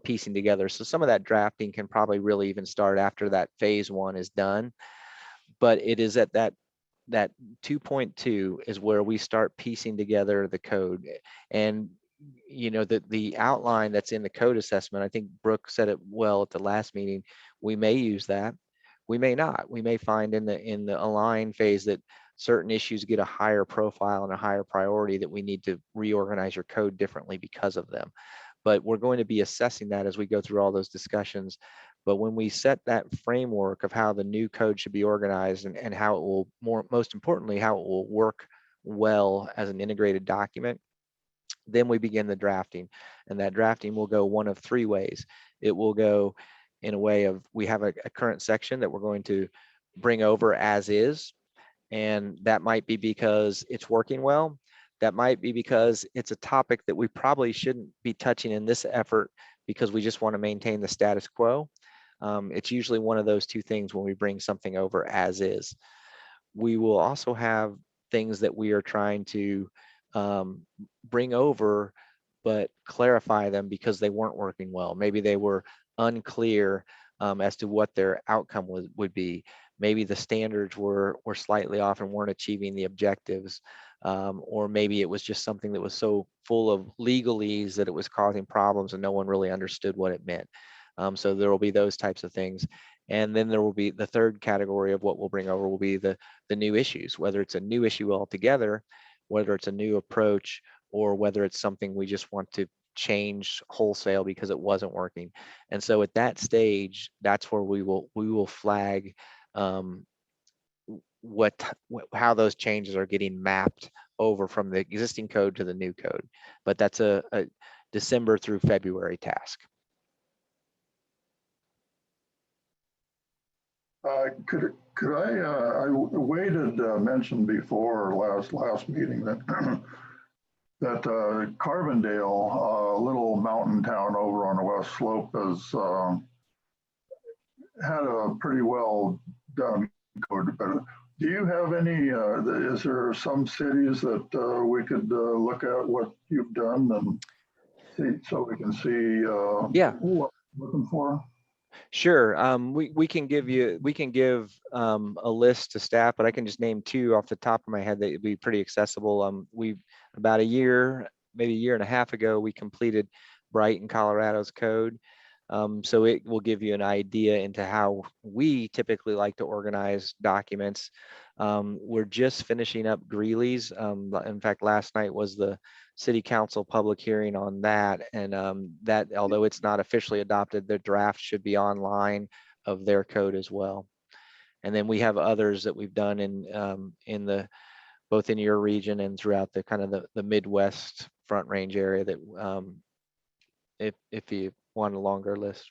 piecing together. So some of that drafting can probably really even start after that phase 1 is done. But it is at that 2.2 is where we start piecing together the code. And the outline that's in the code assessment, I think Brooke said it well at the last meeting, we may use that, we may not. We may find in the align phase that certain issues get a higher profile and a higher priority, that we need to reorganize your code differently because of them. But we're going to be assessing that as we go through all those discussions. But when we set that framework of how the new code should be organized and how it will, most importantly, how it will work well as an integrated document, then we begin the drafting. And that drafting will go one of 3 ways. It will go in a way of, we have a current section that we're going to bring over as is. And that might be because it's working well. That might be because it's a topic that we probably shouldn't be touching in this effort because we just want to maintain the status quo. It's usually one of those 2 things when we bring something over as is. We will also have things that we are trying to bring over, but clarify them because they weren't working well. Maybe they were unclear as to what their outcome would be. Maybe the standards were slightly off and weren't achieving the objectives. Or maybe it was just something that was so full of legalese that it was causing problems and no one really understood what it meant. So there will be those types of things. And then there will be the third category of what we'll bring over will be the new issues, whether it's a new issue altogether, whether it's a new approach, or whether it's something we just want to change wholesale because it wasn't working. And so at that stage, that's where we will flag how those changes are getting mapped over from the existing code to the new code. But that's a December through February task. Could I Wade had mentioned before last meeting that that Carbondale, a little mountain town over on the west slope, has had a pretty well done code. But do you have any, is there some cities that we could look at what you've done and see, so we can see Yeah. what we're looking for? Sure. We can give a list to staff, but I can just name two off the top of my head that would be pretty accessible. We about a year, maybe a year and a half ago, we completed Brighton, Colorado's code. So it will give you an idea into how we typically like to organize documents. We're just finishing up Greeley's. In fact, last night was the city council public hearing on that. And that, although it's not officially adopted, the draft should be online of their code as well. And then we have others that we've done in the, both in your region and throughout the kind of the Midwest Front Range area that if you want a longer list.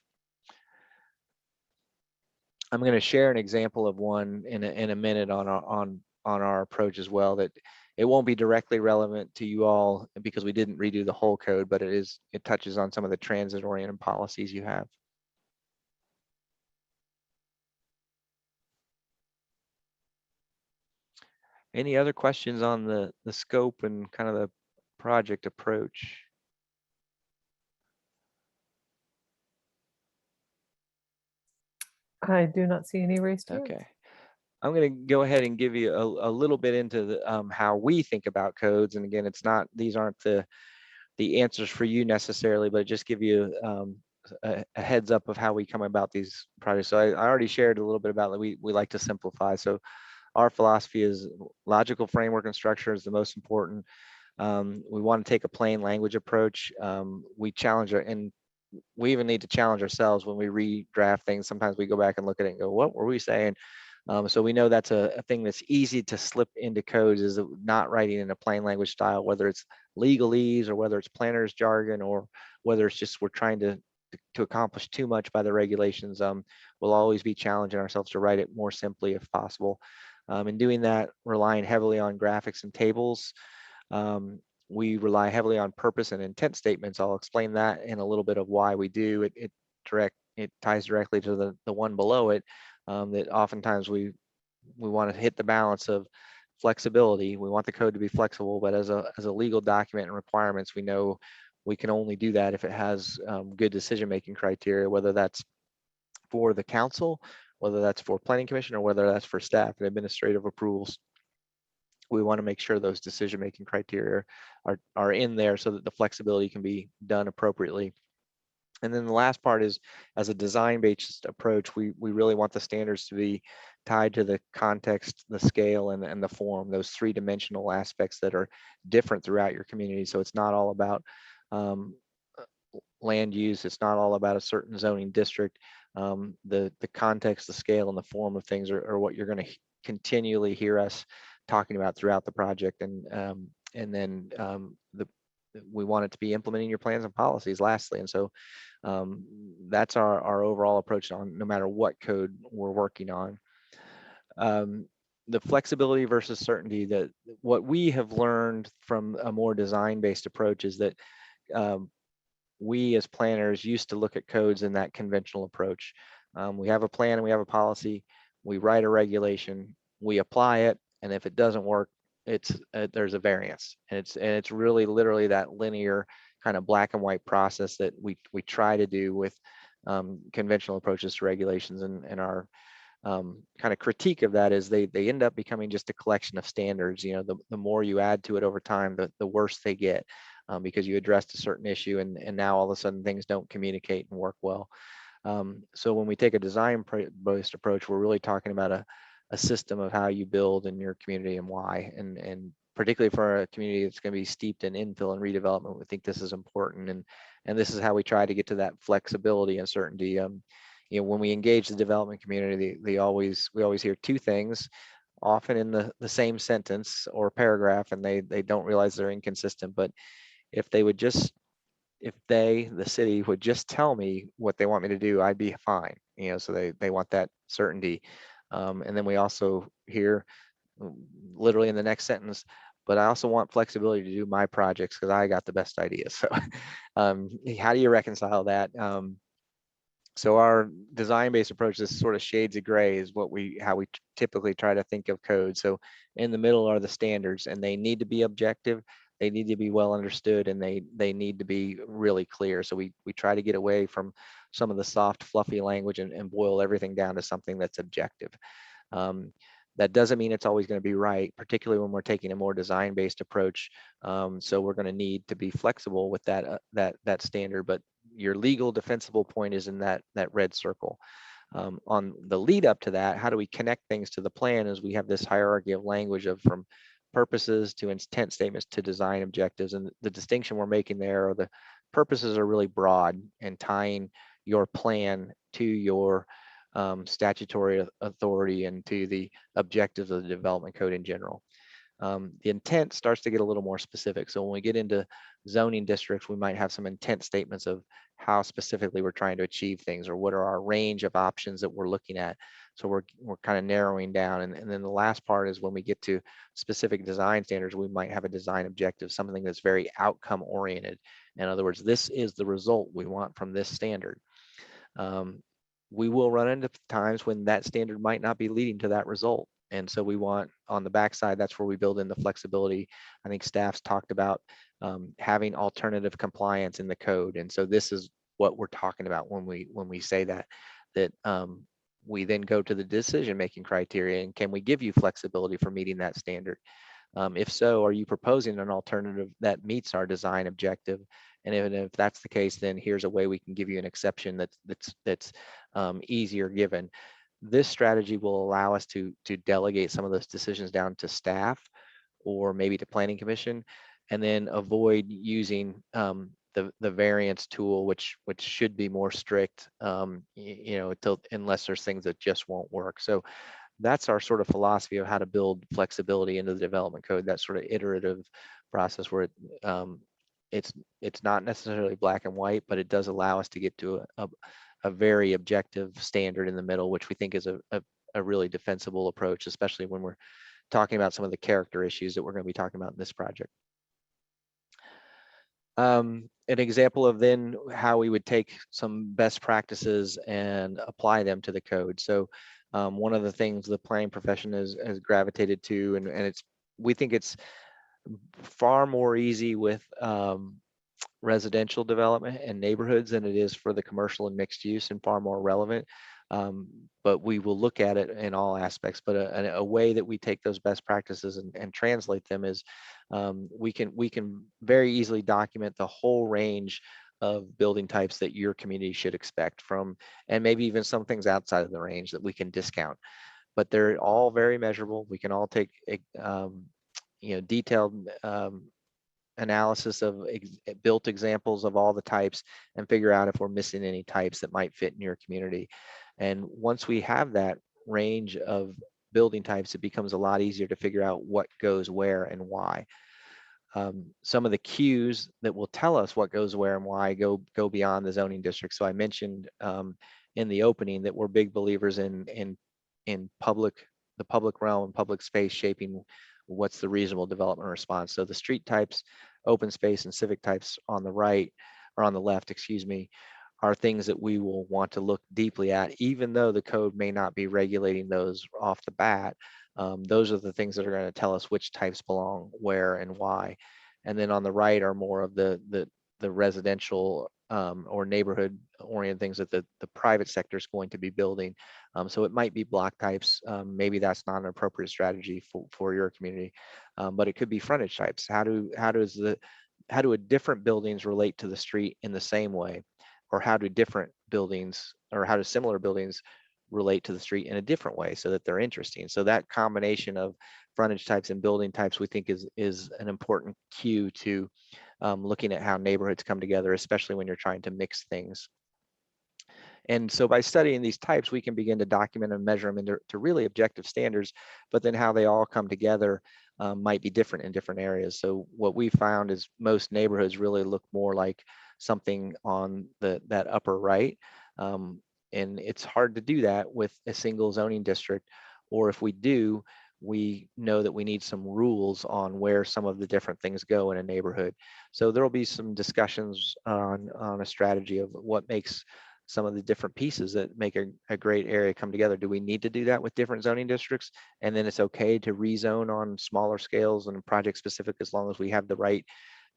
I'm going to share an example of one in a minute on our approach as well, that it won't be directly relevant to you all because we didn't redo the whole code, but it touches on some of the transit oriented policies you have. Any other questions on the scope and kind of the project approach? I do not see any raised hands. Okay. I'm going to go ahead and give you a little bit into the, how we think about codes. And again, these aren't the answers for you necessarily, but just give you a heads up of how we come about these projects. So I already shared a little bit about that. We like to simplify. So our philosophy is logical framework and structure is the most important. We want to take a plain language approach. We challenge and we even need to challenge ourselves when we redraft things. Sometimes we go back and look at it and go, what were we saying? So we know that's a thing that's easy to slip into codes, is not writing in a plain language style, whether it's legalese or whether it's planner's jargon or whether it's just we're trying to accomplish too much by the regulations. We'll always be challenging ourselves to write it more simply if possible. In doing that, relying heavily on graphics and tables. We rely heavily on purpose and intent statements. I'll explain that in a little bit of why we do. It ties directly to the one below it. That oftentimes we want to hit the balance of flexibility. We want the code to be flexible, but as a legal document and requirements, we know we can only do that if it has good decision-making criteria, whether that's for the council, whether that's for planning commission, or whether that's for staff and administrative approvals. We want to make sure those decision-making criteria are in there so that the flexibility can be done appropriately. And then the last part is, as a design-based approach, we really want the standards to be tied to the context, the scale, and the form, those three-dimensional aspects that are different throughout your community. So it's not all about land use. It's not all about a certain zoning district. The context, the scale, and the form of things are what you're going to continually hear us talking about throughout the project. And then we want it to be implementing your plans and policies lastly. And so that's our overall approach on no matter what code we're working on. The flexibility versus certainty, that what we have learned from a more design-based approach is that we as planners used to look at codes in that conventional approach. We have a plan and we have a policy, we write a regulation, we apply it, and if it doesn't work, there's a variance. And it's really literally that linear kind of black and white process that we try to do with conventional approaches to regulations. And our kind of critique of that is they end up becoming just a collection of standards. You know, the more you add to it over time, the worse they get, because you addressed a certain issue and now all of a sudden things don't communicate and work well. So when we take a design-based approach, we're really talking about a system of how you build in your community and why, and particularly for a community that's going to be steeped in infill and redevelopment, we think this is important, and this is how we try to get to that flexibility and certainty. You know, when we engage the development community, we always hear two things, often in the same sentence or paragraph, and they don't realize they're inconsistent. But if the city would just tell me what they want me to do, I'd be fine. You know, so they want that certainty. And then we also hear literally in the next sentence, but I also want flexibility to do my projects because I got the best ideas. So how do you reconcile that? So our design-based approach, this sort of shades of gray, is how we typically try to think of code. So in the middle are the standards, and they need to be objective, they need to be well understood, and they need to be really clear. So we try to get away from some of the soft, fluffy language and boil everything down to something that's objective. That doesn't mean it's always going to be right, particularly when we're taking a more design-based approach. So we're going to need to be flexible with that standard. But your legal defensible point is in that red circle. On the lead up to that, how do we connect things to the plan? Is we have this hierarchy of language of from purposes to intent statements to design objectives, and the distinction we're making there are the purposes are really broad and tying your plan to your statutory authority and to the objectives of the development code in general. The intent starts to get a little more specific. So when we get into zoning districts, we might have some intent statements of how specifically we're trying to achieve things, or what are our range of options that we're looking at. So we're kind of narrowing down. And then the last part is when we get to specific design standards, we might have a design objective, something that's very outcome oriented. In other words, this is the result we want from this standard. We will run into times when that standard might not be leading to that result. And so we want on the backside, that's where we build in the flexibility. I think staff's talked about having alternative compliance in the code. And so this is what we're talking about when we say that we then go to the decision-making criteria, and can we give you flexibility for meeting that standard? If so, are you proposing an alternative that meets our design objective? And if that's the case, then here's a way we can give you an exception that's easier given. This strategy will allow us to delegate some of those decisions down to staff or maybe to planning commission, and then avoid using the variance tool, which should be more strict, unless there's things that just won't work. So that's our sort of philosophy of how to build flexibility into the development code, that sort of iterative process where it's not necessarily black and white, but it does allow us to get to a very objective standard in the middle, which we think is a really defensible approach, especially when we're talking about some of the character issues that we're going to be talking about in this project. An example of then how we would take some best practices and apply them to the code. So one of the things the planning profession has gravitated to, and we think it's far more easy with residential development and neighborhoods than it is for the commercial and mixed use, and far more relevant. But we will look at it in all aspects. But a way that we take those best practices and translate them is we can very easily document the whole range of building types that your community should expect from, and maybe even some things outside of the range that we can discount. But they're all very measurable. We can all take detailed analysis of built examples of all the types and figure out if we're missing any types that might fit in your community. And once we have that range of building types, it becomes a lot easier to figure out what goes where and why. Some of the cues that will tell us what goes where and why go beyond the zoning district. So I mentioned in the opening that we're big believers in the public realm and public space shaping what's the reasonable development response. So the street types, open space, and civic types on the right, or on the left, excuse me, are things that we will want to look deeply at, even though the code may not be regulating those off the bat. Those are the things that are going to tell us which types belong where and why. And then on the right are more of the residential or neighborhood oriented things that the private sector is going to be building. So it might be block types. Maybe that's not an appropriate strategy for your community, but it could be frontage types. How do different buildings relate to the street in the same way? Or how do different buildings, or how do similar buildings relate to the street in a different way so that they're interesting? So that combination of frontage types and building types, we think is an important cue to looking at how neighborhoods come together, especially when you're trying to mix things. And so by studying these types, we can begin to document and measure them into really objective standards, but then how they all come together might be different in different areas. So what we found is most neighborhoods really look more like something on that upper right. And it's hard to do that with a single zoning district, or if we do, we know that we need some rules on where some of the different things go in a neighborhood. So there will be some discussions on a strategy of what makes some of the different pieces that make a great area come together. Do we need to do that with different zoning districts? And then it's okay to rezone on smaller scales and project specific as long as we have the right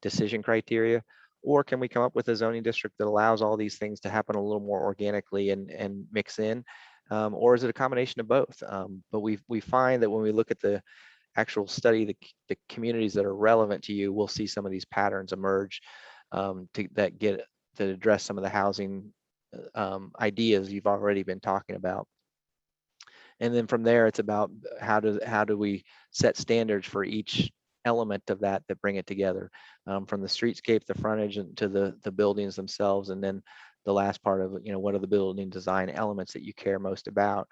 decision criteria? Or can we come up with a zoning district that allows all these things to happen a little more organically and mix in? Or is it a combination of both? But we find that when we look at the actual study, the communities that are relevant to you, we'll see some of these patterns emerge that address some of the housing ideas you've already been talking about. And then from there, it's about how do we set standards for each element of that bring it together, from the streetscape, the frontage, and to the buildings themselves, and then the last part of, what are the building design elements that you care most about.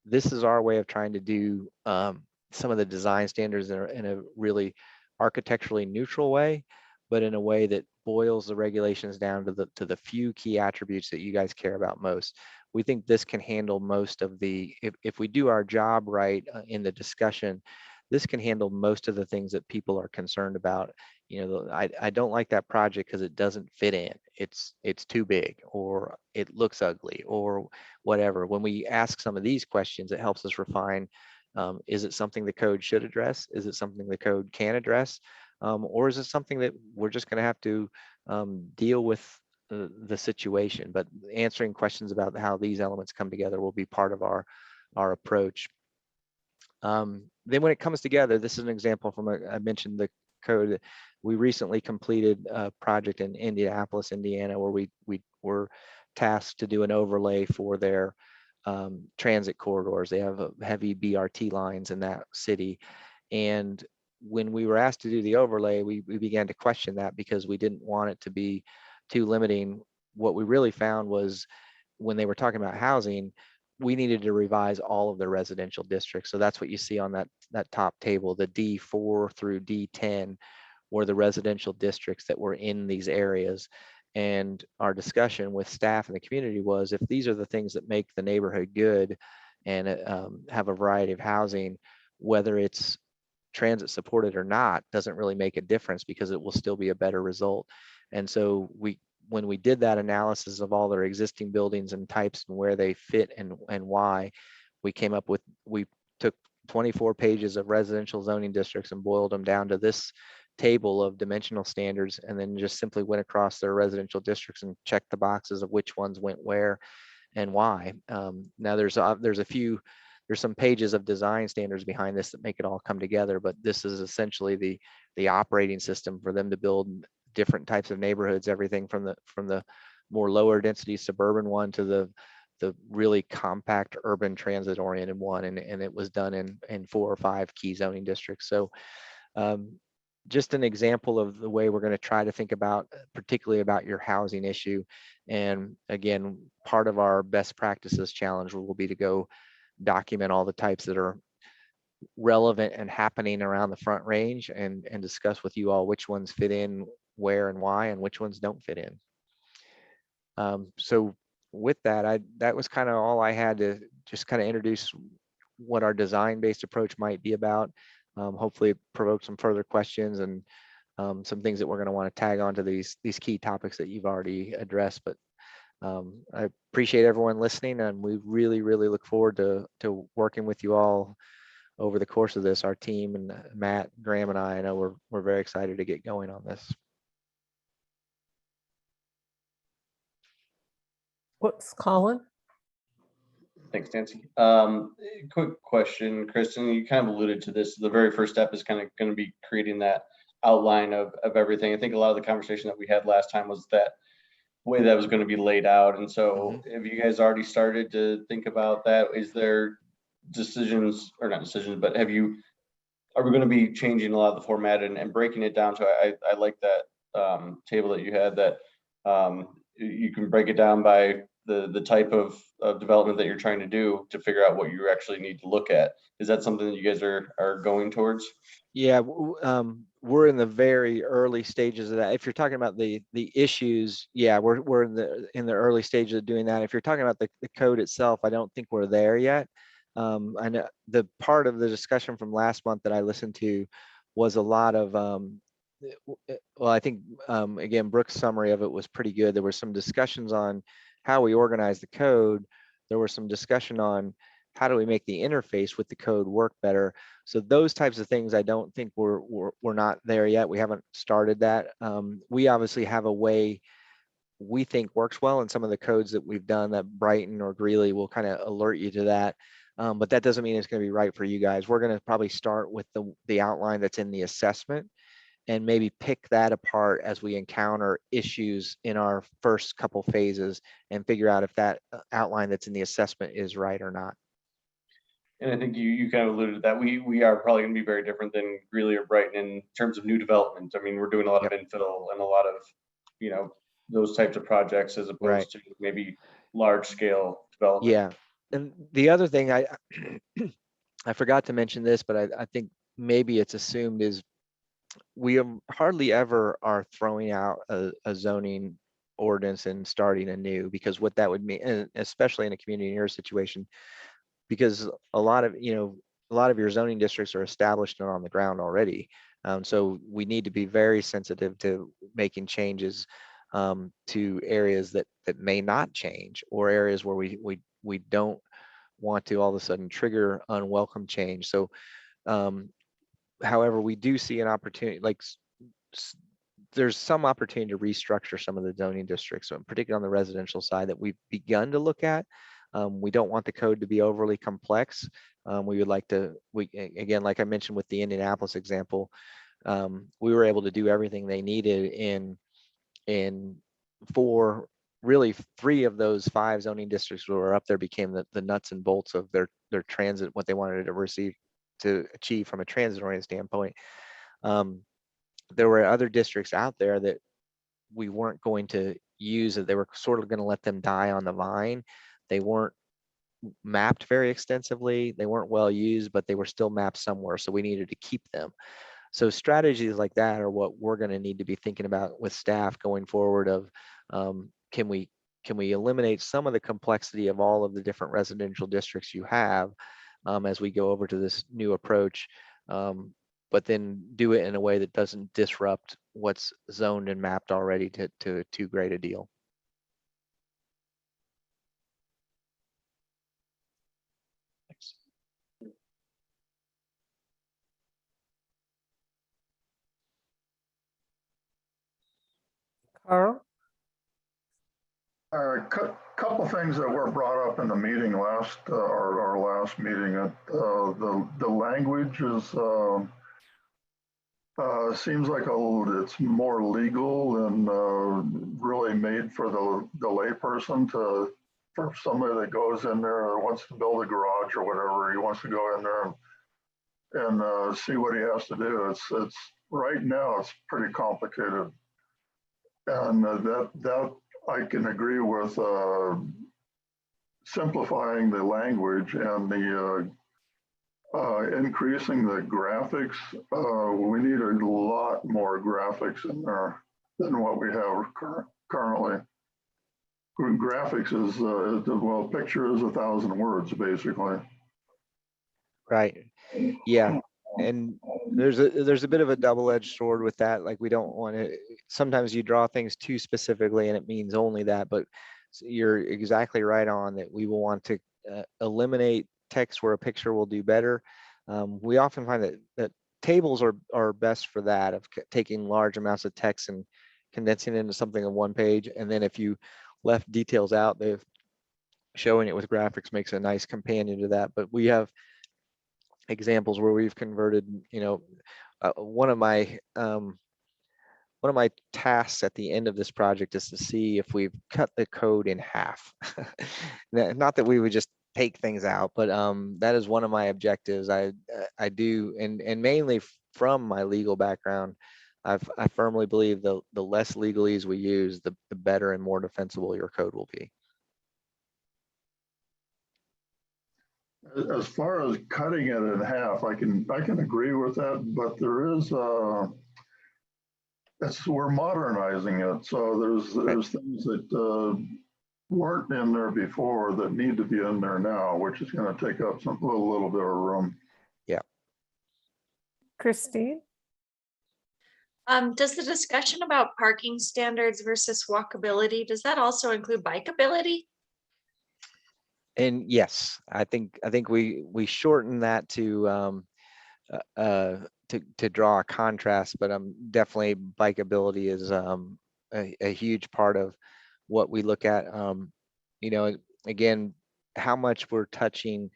This is our way of trying to do some of the design standards in a really architecturally neutral way, but in a way that boils the regulations down to the few key attributes that you guys care about most. We think this can handle most of if we do our job right in the discussion, this can handle most of the things that people are concerned about. I don't like that project because it doesn't fit in. It's too big, or it looks ugly, or whatever. When we ask some of these questions, it helps us refine, is it something the code should address? Is it something the code can address? Or is it something that we're just going to have to deal with the situation? But answering questions about how these elements come together will be part of our approach. Then when it comes together, this is an example from I mentioned the code. We recently completed a project in Indianapolis, Indiana, where we were tasked to do an overlay for their transit corridors. They have heavy BRT lines in that city. And when we were asked to do the overlay, we began to question that because we didn't want it to be too limiting. What we really found was when they were talking about housing, we needed to revise all of the residential districts. So that's what you see on that top table, the D4 through D10 were the residential districts that were in these areas. And our discussion with staff and the community was, if these are the things that make the neighborhood good and have a variety of housing, whether it's transit supported or not doesn't really make a difference because it will still be a better result. And so when we did that analysis of all their existing buildings and types and where they fit and why, we took 24 pages of residential zoning districts and boiled them down to this table of dimensional standards, and then just simply went across their residential districts and checked the boxes of which ones went where and why. Now there's some pages of design standards behind this that make it all come together, but this is essentially the operating system for them to build different types of neighborhoods, everything from the more lower density suburban one to the really compact urban transit oriented one, and it was done in 4 or 5 key zoning districts. So just an example of the way we're going to try to think about, particularly about your housing issue. And again, part of our best practices challenge will be to go document all the types that are relevant and happening around the Front Range, and discuss with you all which ones fit in where and why, and which ones don't fit in. So with that, that was kind of all I had to just kind of introduce what our design-based approach might be about. Hopefully provoke some further questions and some things that we're going to want to tag onto these key topics that you've already addressed. But I appreciate everyone listening, and we really look forward to working with you all over the course of this. Our team and Matt, Graham, and I know we're very excited to get going on this. What's Colin? Thanks, Nancy. Quick question, Kristen, you kind of alluded to this. The very first step is kind of going to be creating that outline of everything. I think a lot of the conversation that we had last time was that way that was going to be laid out. And so have you guys already started to think about that? Is there decisions, or not decisions, but are we going to be changing a lot of the format and breaking it down to, I like that table that you had, that you can break it down by the type of development that you're trying to do to figure out what you actually need to look at. Is that something that you guys are going towards? Yeah, we're in the very early stages of that. If you're talking about the issues, yeah, we're in the early stages of doing that. If you're talking about the code itself, I don't think we're there yet. I know the part of the discussion from last month that I listened to was a lot of well, I think again, Brooke's summary of it was pretty good. There were some discussions on how we organize the code, there was some discussion on how do we make the interface with the code work better. So those types of things, I don't think we're not there yet. We haven't started that. We obviously have a way we think works well in some of the codes that we've done that Brighton or Greeley will kind of alert you to that. But that doesn't mean it's going to be right for you guys. We're going to probably start with the outline that's in the assessment and maybe pick that apart as we encounter issues in our first couple phases and figure out if that outline that's in the assessment is right or not. And I think you kind of alluded to that. We are probably going to be very different than Greeley or Brighton in terms of new development. I mean, we're doing a lot of infill and a lot of, you know, those types of projects as opposed to maybe large scale development. Yeah. And the other thing I forgot to mention this, but I think maybe it's assumed is we hardly ever are throwing out a zoning ordinance and starting anew, because what that would mean, and especially in a community near situation, because a lot of your zoning districts are established and on the ground already. So we need to be very sensitive to making changes to areas that may not change, or areas where we don't want to all of a sudden trigger unwelcome change. So however, we do see an opportunity, like there's some opportunity to restructure some of the zoning districts, so particularly on the residential side, that we've begun to look at. We don't want the code to be overly complex. We would like to, again, like I mentioned with the Indianapolis example, we were able to do everything they needed in really 3 of those 5 zoning districts that were up there became the nuts and bolts of their transit, what they wanted to achieve from a transit oriented standpoint. There were other districts out there that we weren't going to use, that they were sort of going to let them die on the vine. They weren't mapped very extensively. They weren't well used, but they were still mapped somewhere. So we needed to keep them. So strategies like that are what we're going to need to be thinking about with staff going forward of, can we eliminate some of the complexity of all of the different residential districts you have as we go over to this new approach, but then do it in a way that doesn't disrupt what's zoned and mapped already to too great a deal. Carl? Couple things that were brought up in the meeting our last meeting. The language is seems like it's more legal and really made for the layperson for somebody that goes in there or wants to build a garage or whatever. He wants to go in there and see what he has to do. It's right now it's pretty complicated, and that I can agree with simplifying the language and the increasing the graphics. We need a lot more graphics in there than what we have currently. Graphics is, well, picture is 1,000 words, basically. Right. Yeah. And there's a bit of a double-edged sword with that. Like, we don't want to, sometimes you draw things too specifically and it means only that, but you're exactly right on that. We will want to eliminate text where a picture will do better. We often find that tables are best for that, of taking large amounts of text and condensing it into something on one page. And then if you left details out, showing it with graphics makes a nice companion to that. But we have examples where we've converted, one of my tasks at the end of this project is to see if we've cut the code in half. Not that we would just take things out, but that is one of my objectives. I do, and mainly from my legal background, I firmly believe the less legalese we use, the better and more defensible your code will be. As far as cutting it in half, I can agree with that, but there is we're modernizing it, so there's things that weren't in there before that need to be in there now, which is going to take up a little bit of room. Yeah. Christine? Does the discussion about parking standards versus walkability, does that also include bikeability? And yes, I think we shorten that to draw a contrast, but definitely bikeability is a huge part of what we look at. You know, again, how much we're touching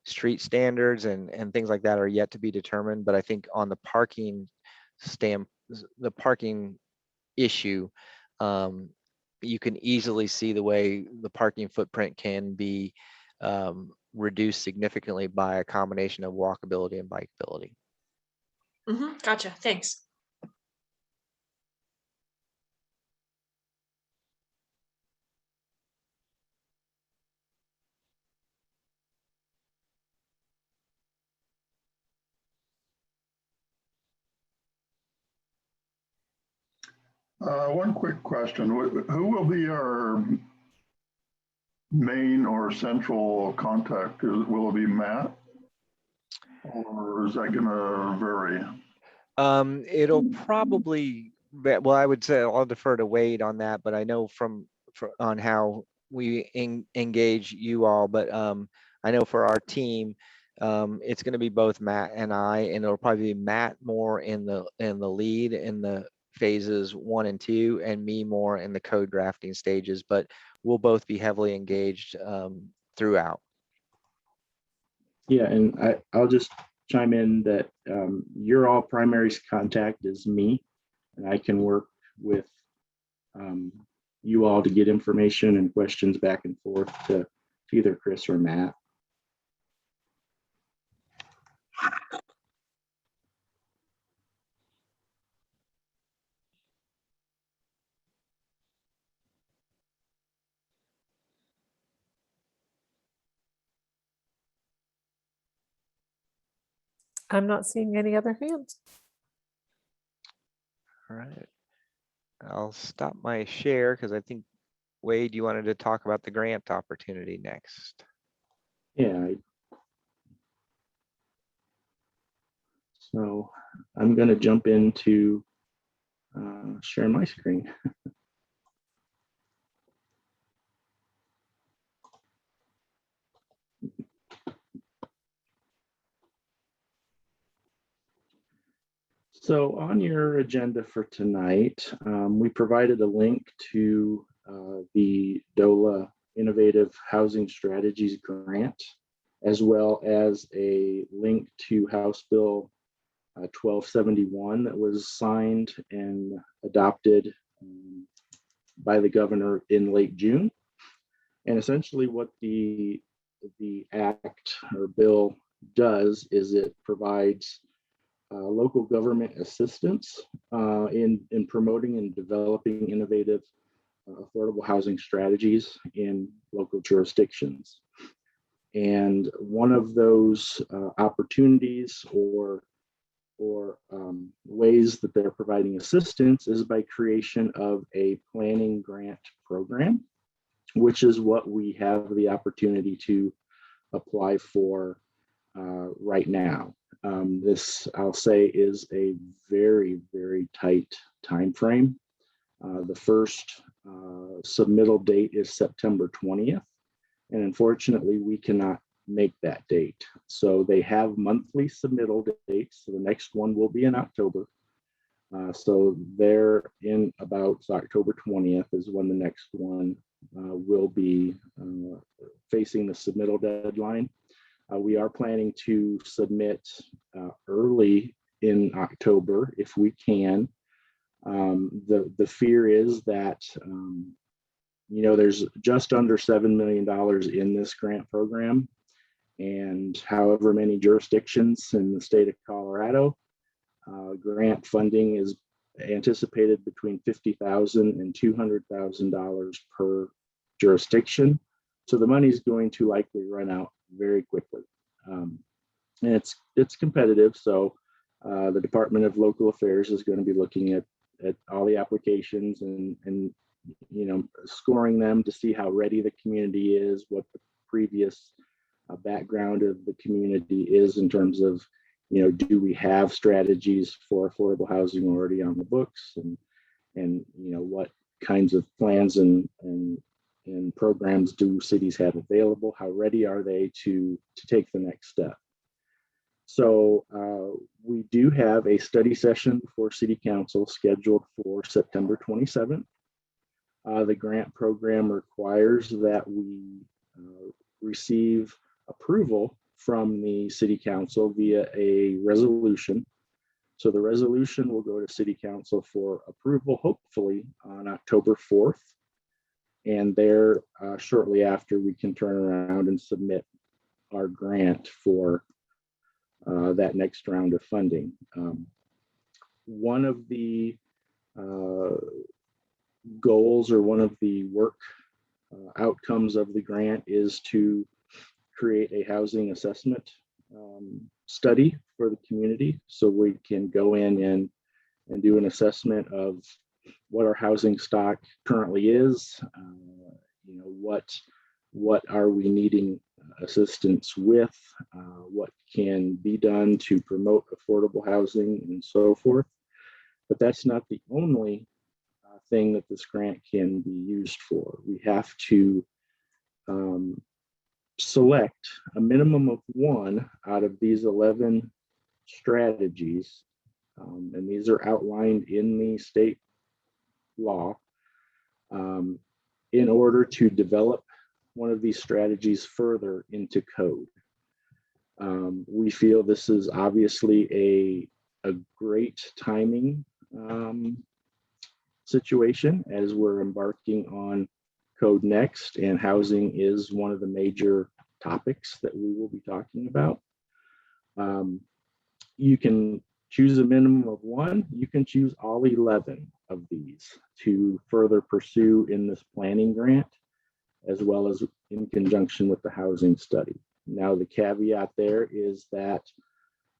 street standards and things like that are yet to be determined. But I think on the parking the parking issue, you can easily see the way the parking footprint can be reduced significantly by a combination of walkability and bikeability. Gotcha, thanks. One quick question. Who will be our main or central contact? Will it be Matt? Or is that gonna vary? It'll probably, well, I would say I'll defer to Wade on that, but I know on how we engage you all, but I know for our team, it's going to be both Matt and I, and it'll probably be Matt more in the lead in the phases 1 and 2, and me more in the code drafting stages, but we'll both be heavily engaged throughout. Yeah, and I'll just chime in that your all primary contact is me, and I can work with you all to get information and questions back and forth to either Chris or Matt. I'm not seeing any other hands. All right. I'll stop my share because I think, Wade, you wanted to talk about the grant opportunity next. Yeah. So I'm going to jump into share my screen. So on your agenda for tonight, we provided a link to the DOLA Innovative Housing Strategies Grant, as well as a link to House Bill 1271 that was signed and adopted by the governor in late June. And essentially what the act or bill does is it provides local government assistance in promoting and developing innovative affordable housing strategies in local jurisdictions. And one of those opportunities or ways that they're providing assistance is by creation of a planning grant program, which is what we have the opportunity to apply for right now. This, I'll say, is a very, very tight time frame. The first submittal date is September 20th, and unfortunately, we cannot make that date. So they have monthly submittal dates. So the next one will be in October. So they're in about October 20th is when the next one will be facing the submittal deadline. We are planning to submit early in October if we can. The fear is that there's just under $7 million in this grant program, and however many jurisdictions in the state of Colorado, grant funding is anticipated between $50,000 and $200,000 per jurisdiction. So the money is going to likely run out very quickly. And it's competitive. So the Department of Local Affairs is going to be looking at all the applications and scoring them to see how ready the community is, what the previous background of the community is in terms of do we have strategies for affordable housing already on the books, and what kinds of plans and programs do cities have available? How ready are they to take the next step? So we do have a study session for City Council scheduled for September 27th. The grant program requires that we receive approval from the City Council via a resolution. So the resolution will go to City Council for approval, hopefully on October 4th. And there, shortly after, we can turn around and submit our grant for that next round of funding. One of the goals, or one of the work outcomes of the grant, is to create a housing assessment study for the community, so we can go in and do an assessment of what our housing stock currently is, what are we needing assistance with, what can be done to promote affordable housing, and so forth. But that's not the only thing that this grant can be used for. We have to select a minimum of one out of these 11 strategies, and these are outlined in the state law, in order to develop one of these strategies further into code. We feel this is obviously a great timing situation, as we're embarking on Code Next, and housing is one of the major topics that we will be talking about. You can choose a minimum of one. You can choose all 11 of these to further pursue in this planning grant, as well as in conjunction with the housing study. Now, the caveat there is that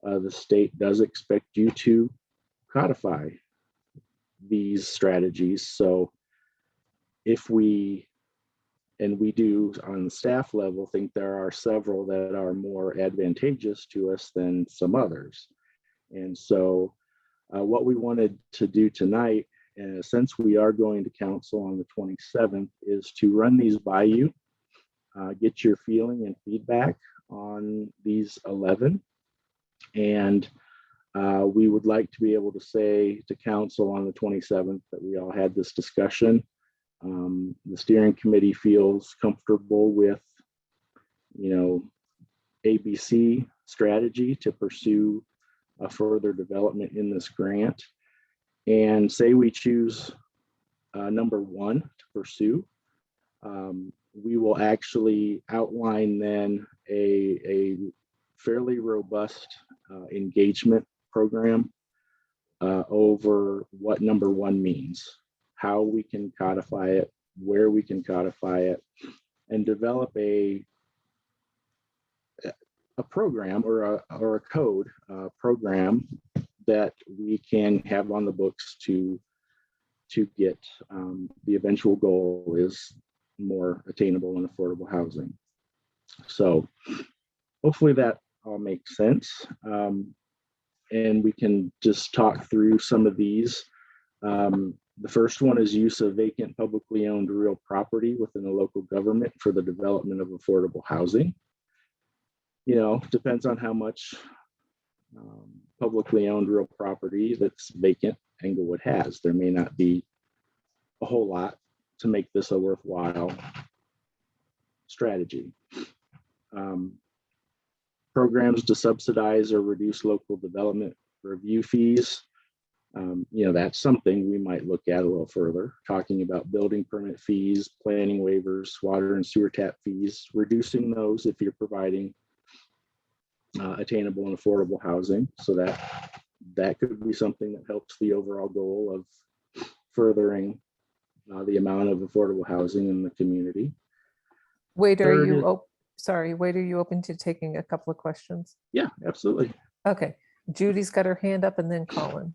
the state does expect you to codify these strategies. So if we do on the staff level think there are several that are more advantageous to us than some others. And so what we wanted to do tonight, since we are going to council on the 27th, is to run these by you, get your feeling and feedback on these 11. And we would like to be able to say to council on the 27th that we all had this discussion. The steering committee feels comfortable with, ABC strategy to pursue a further development in this grant. And say we choose number one to pursue, we will actually outline then a fairly robust engagement program over what number one means, how we can codify it, where we can codify it, and develop a program or a code program that we can have on the books to get the eventual goal is more attainable and affordable housing. So hopefully that all makes sense. And we can just talk through some of these. The first one is use of vacant publicly owned real property within a local government for the development of affordable housing. Depends on how much publicly owned real property that's vacant Englewood has. There may not be a whole lot to make this a worthwhile strategy. Programs to subsidize or reduce local development review fees. That's something we might look at a little further, talking about building permit fees, planning waivers, water and sewer tap fees, reducing those if you're providing attainable and affordable housing. So that could be something that helps the overall goal of furthering the amount of affordable housing in the community. Wait, are Third you, is- are you open to taking a couple of questions? Yeah, absolutely. Okay, Judy's got her hand up, and then Colin.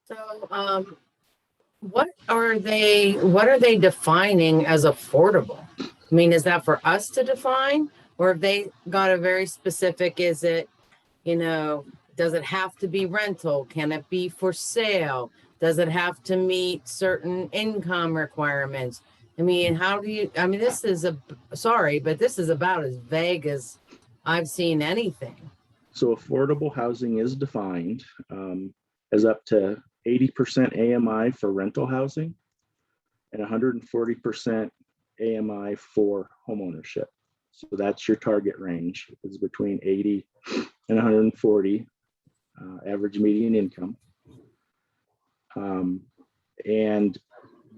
So, what are they defining as affordable? I mean, is that for us to define, Or if they got a very specific, is it, does it have to be rental? Can it be for sale? Does it have to meet certain income requirements? I mean, this is sorry, but this is about as vague as I've seen anything. So affordable housing is defined as up to 80% AMI for rental housing and 140% AMI for homeownership. So that's your target range, is between 80 and 140 average median income. And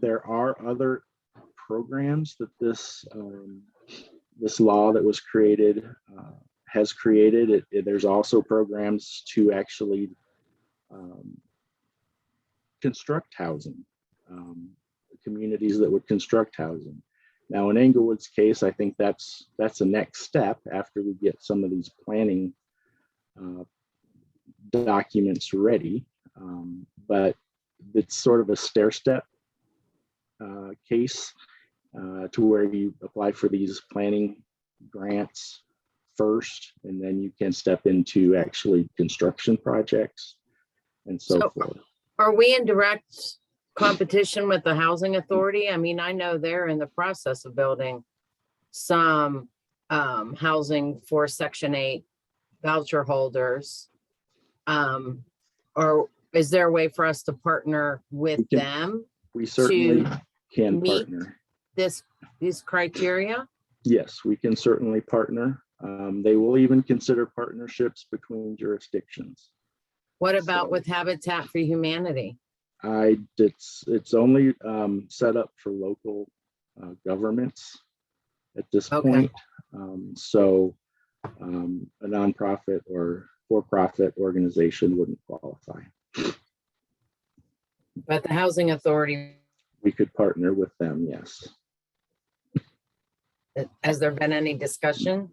there are other programs that this law that was created has created. There's also programs to actually construct housing, communities that would construct housing. Now, in Englewood's case, I think that's the next step after we get some of these planning documents ready. But it's sort of a stair-step case to where you apply for these planning grants first, and then you can step into actually construction projects and so forth. Are we in direct competition with the housing authority? I mean, I know they're in the process of building some housing for Section 8 voucher holders. Or is there a way for us to partner with them? We certainly can meet partner. These criteria? Yes, we can certainly partner. They will even consider partnerships between jurisdictions. What about with Habitat for Humanity? It's only set up for local governments at this point. So a nonprofit or for-profit organization wouldn't qualify. But the housing authority, We could partner with them, yes. has there been any discussion?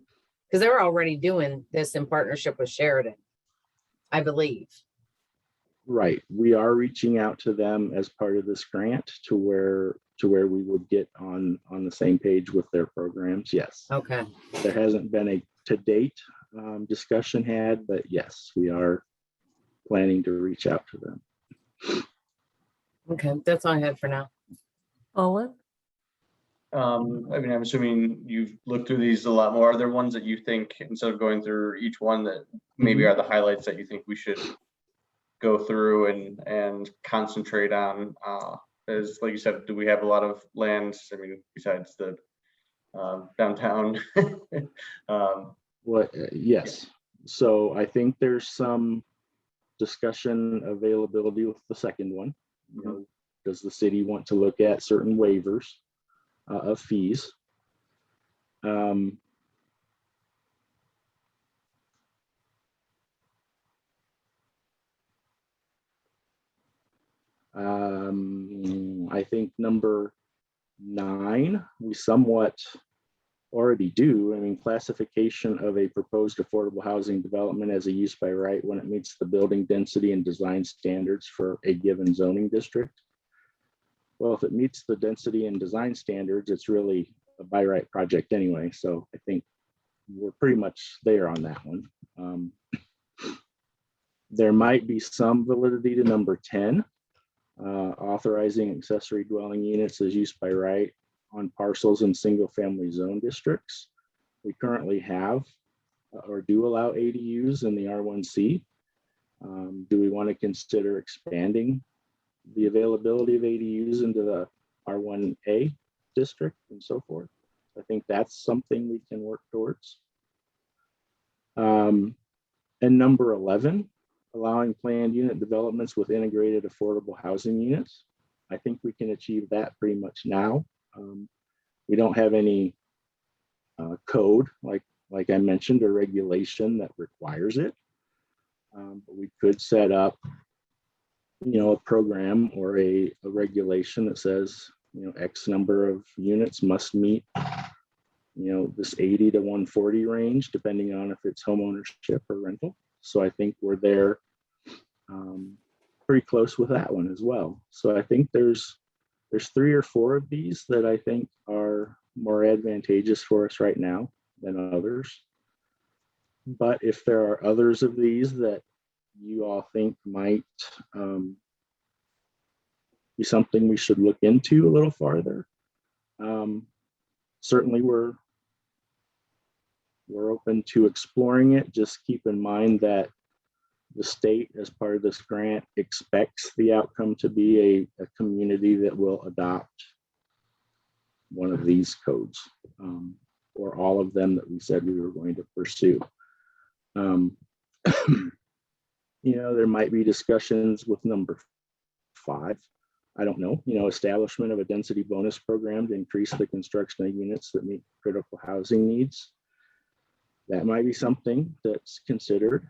Because they're already doing this in partnership with Sheridan, I believe. Right. We are reaching out to them as part of this grant to where we would get on the same page with their programs. Yes. Okay. There hasn't been a to date discussion had, but yes, we are planning to reach out to them. Okay, that's all I had for now. Olin? I mean, I'm assuming you've looked through these a lot more. Are there ones that you think, instead of going through each one, that maybe are the highlights that you think we should go through and concentrate on? As like you said, do we have a lot of land? I mean, besides the downtown. Yes. So I think there's some discussion availability with the second one. You know, does the city want to look at certain waivers of fees? I think number 9, we somewhat already do. I mean, classification of a proposed affordable housing development as a use by right when it meets the building density and design standards for a given zoning district. Well, if it meets the density and design standards, it's really a by right project anyway. So I think we're pretty much there on that one. There might be some validity to number 10, authorizing accessory dwelling units as use by right on parcels in single family zone districts. We currently have or do allow ADUs in the R1C. Do we want to consider expanding the availability of ADUs into the R1A district and so forth? I think that's something we can work towards. And number 11, allowing planned unit developments with integrated affordable housing units. I think we can achieve that pretty much now. We don't have any code, like I mentioned, or regulation that requires it. But we could set up, a program or a regulation that says, X number of units must meet, this 80 to 140 range, depending on if it's home ownership or rental. So I think we're there pretty close with that one as well. So I think there's 3 or 4 of these that I think are more advantageous for us right now. than others. But if there are others of these that you all think might be something we should look into a little farther, certainly we're open to exploring it. Just keep in mind that the state, as part of this grant, expects the outcome to be a community that will adopt one of these codes, or all of them that we said we were going to pursue. There might be discussions with number 5. I don't know, establishment of a density bonus program to increase the construction of units that meet critical housing needs. That might be something that's considered.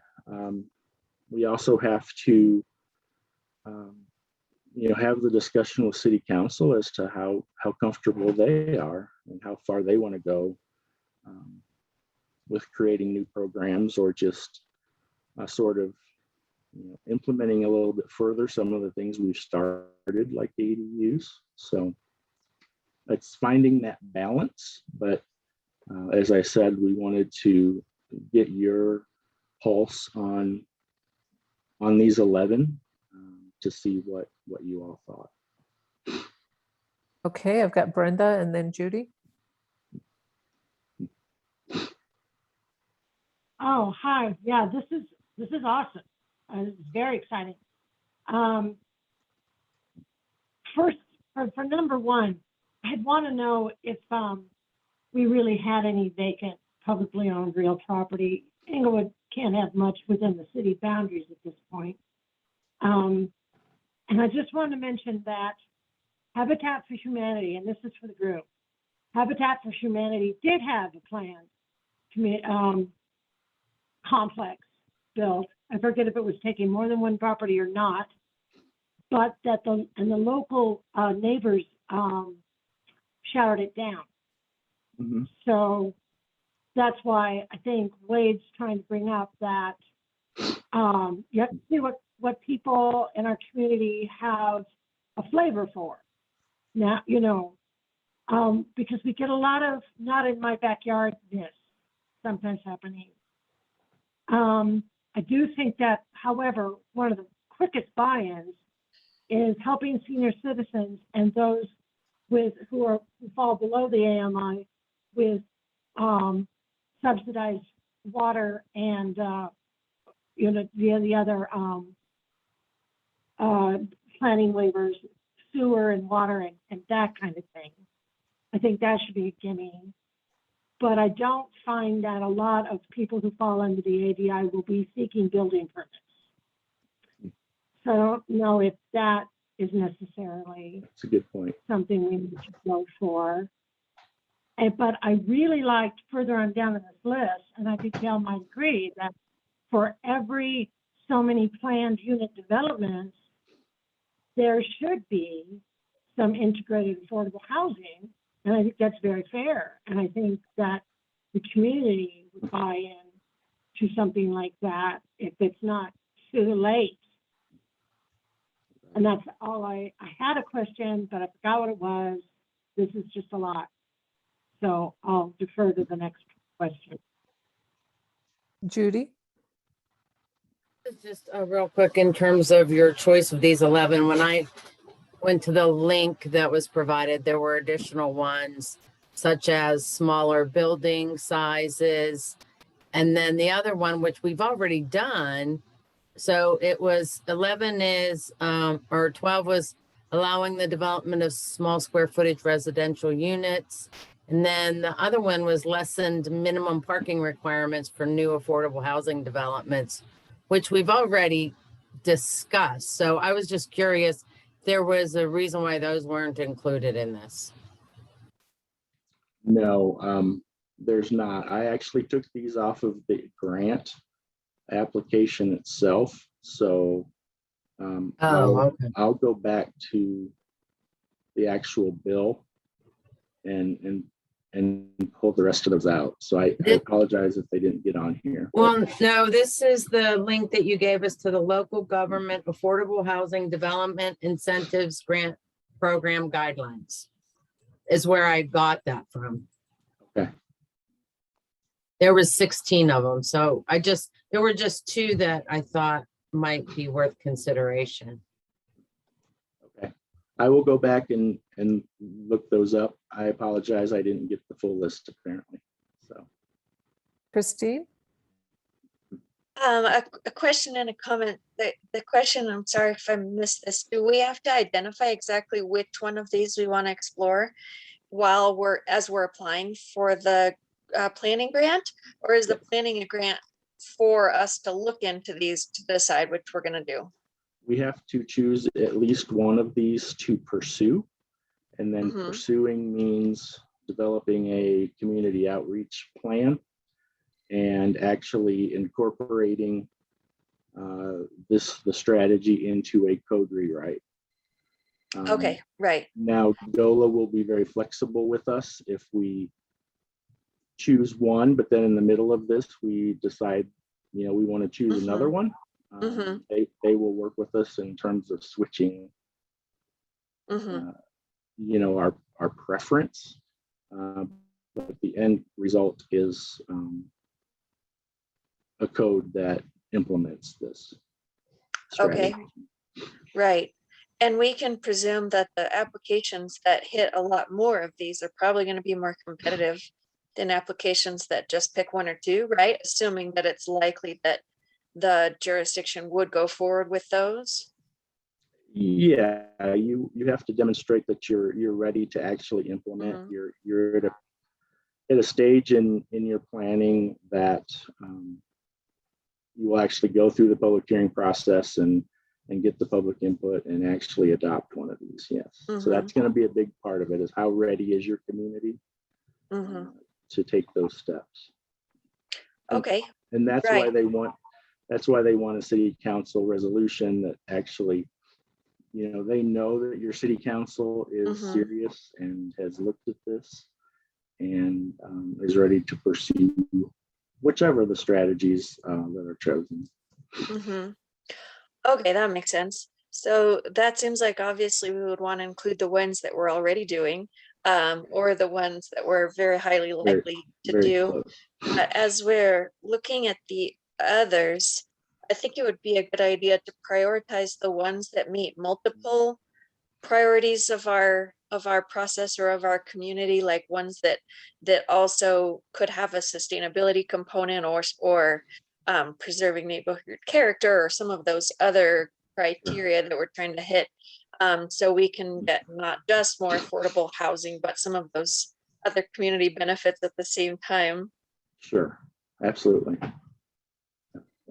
We also have to, have the discussion with City Council as to how comfortable they are and how far they want to go with creating new programs, or just sort of implementing a little bit further some of the things we've started, like the ADUs. So it's finding that balance. But as I said, we wanted to get your pulse on these 11 to see what you all thought. Okay, I've got Brenda and then Judy. Oh, hi. Yeah, this is awesome. It's very exciting. First, for number 1, I'd want to know if we really had any vacant, publicly owned real property. Inglewood can't have much within the city boundaries at this point. And I just want to mention that Habitat for Humanity, and this is for the group, Habitat for Humanity did have a planned complex built. I forget if it was taking more than one property or not, but that the local neighbors shouted it down. Mm-hmm. So that's why I think Wade's trying to bring up that you have to see what people in our community have a flavor for. Now, because we get a lot of not in my backyard this sometimes happening. I do think that, however, one of the quickest buy-ins is helping senior citizens and those who fall below the AMI with subsidized water and the other planning waivers, sewer and water and that kind of thing. I think that should be a gimme. But I don't find that a lot of people who fall under the ADI will be seeking building permits. So I don't know if that is necessarily That's a good point. something we need to go for. But I really liked further on down in this list, and I think Gail might agree, that for every so many planned unit developments, there should be some integrated affordable housing. And I think that's very fair. And I think that the community would buy in to something like that if it's not too late. And that's all I had a question, but I forgot what it was. This is just a lot. So I'll defer to the next question. Judy? Just real quick, in terms of your choice of these 11, when I went to the link that was provided, there were additional ones such as smaller building sizes. And then the other one, which we've already done. So it was 11 is, or 12 was allowing the development of small square footage residential units. And then the other one was lessened minimum parking requirements for new affordable housing developments, which we've already discussed. So I was just curious, there was a reason why those weren't included in this. No, there's not. I actually took these off of the grant application itself. So I'll go back to the actual bill and pull the rest of those out. So I apologize if they didn't get on here. Well, no, this is the link that you gave us to the local government affordable housing development incentives grant program guidelines is where I got that from. Okay. There was 16 of them. So there were just two that I thought might be worth consideration. Okay. I will go back and look those up. I apologize. I didn't get the full list apparently. So. Christine? A question and a comment. The question, I'm sorry if I missed this. Do we have to identify exactly which one of these we want to explore as we're applying for the planning grant, or is the planning a grant for us to look into these to decide which we're going to do? We have to choose at least one of these to pursue. And then pursuing means developing a community outreach plan and actually incorporating the strategy into a code rewrite. Okay, right. Now, DOLA will be very flexible with us if we choose one, but then in the middle of this, we decide, we want to choose another one. They will work with us in terms of switching, our preference. But the end result is a code that implements this strategy. Okay, right. And we can presume that the applications that hit a lot more of these are probably going to be more competitive than applications that just pick one or two, right? Assuming that it's likely that the jurisdiction would go forward with those. Yeah, you have to demonstrate that you're ready to actually implement. You're at a stage in your planning that you will actually go through the public hearing process and get the public input and actually adopt one of these. Yes. So that's going to be a big part of it, is how ready is your community to take those steps. Okay. And that's why they want a city council resolution that actually, they know that your city council is serious and has looked at this and is ready to pursue whichever the strategies that are chosen. Okay, that makes sense. So that seems like obviously we would want to include the ones that we're already doing, or the ones that we're very highly likely to do. But as we're looking at the others, I think it would be a good idea to prioritize the ones that meet multiple priorities of our process or of our community, like ones that also could have a sustainability component or preserving neighborhood character or some of those other criteria that we're trying to hit, so we can get not just more affordable housing, but some of those other community benefits at the same time. Sure, absolutely.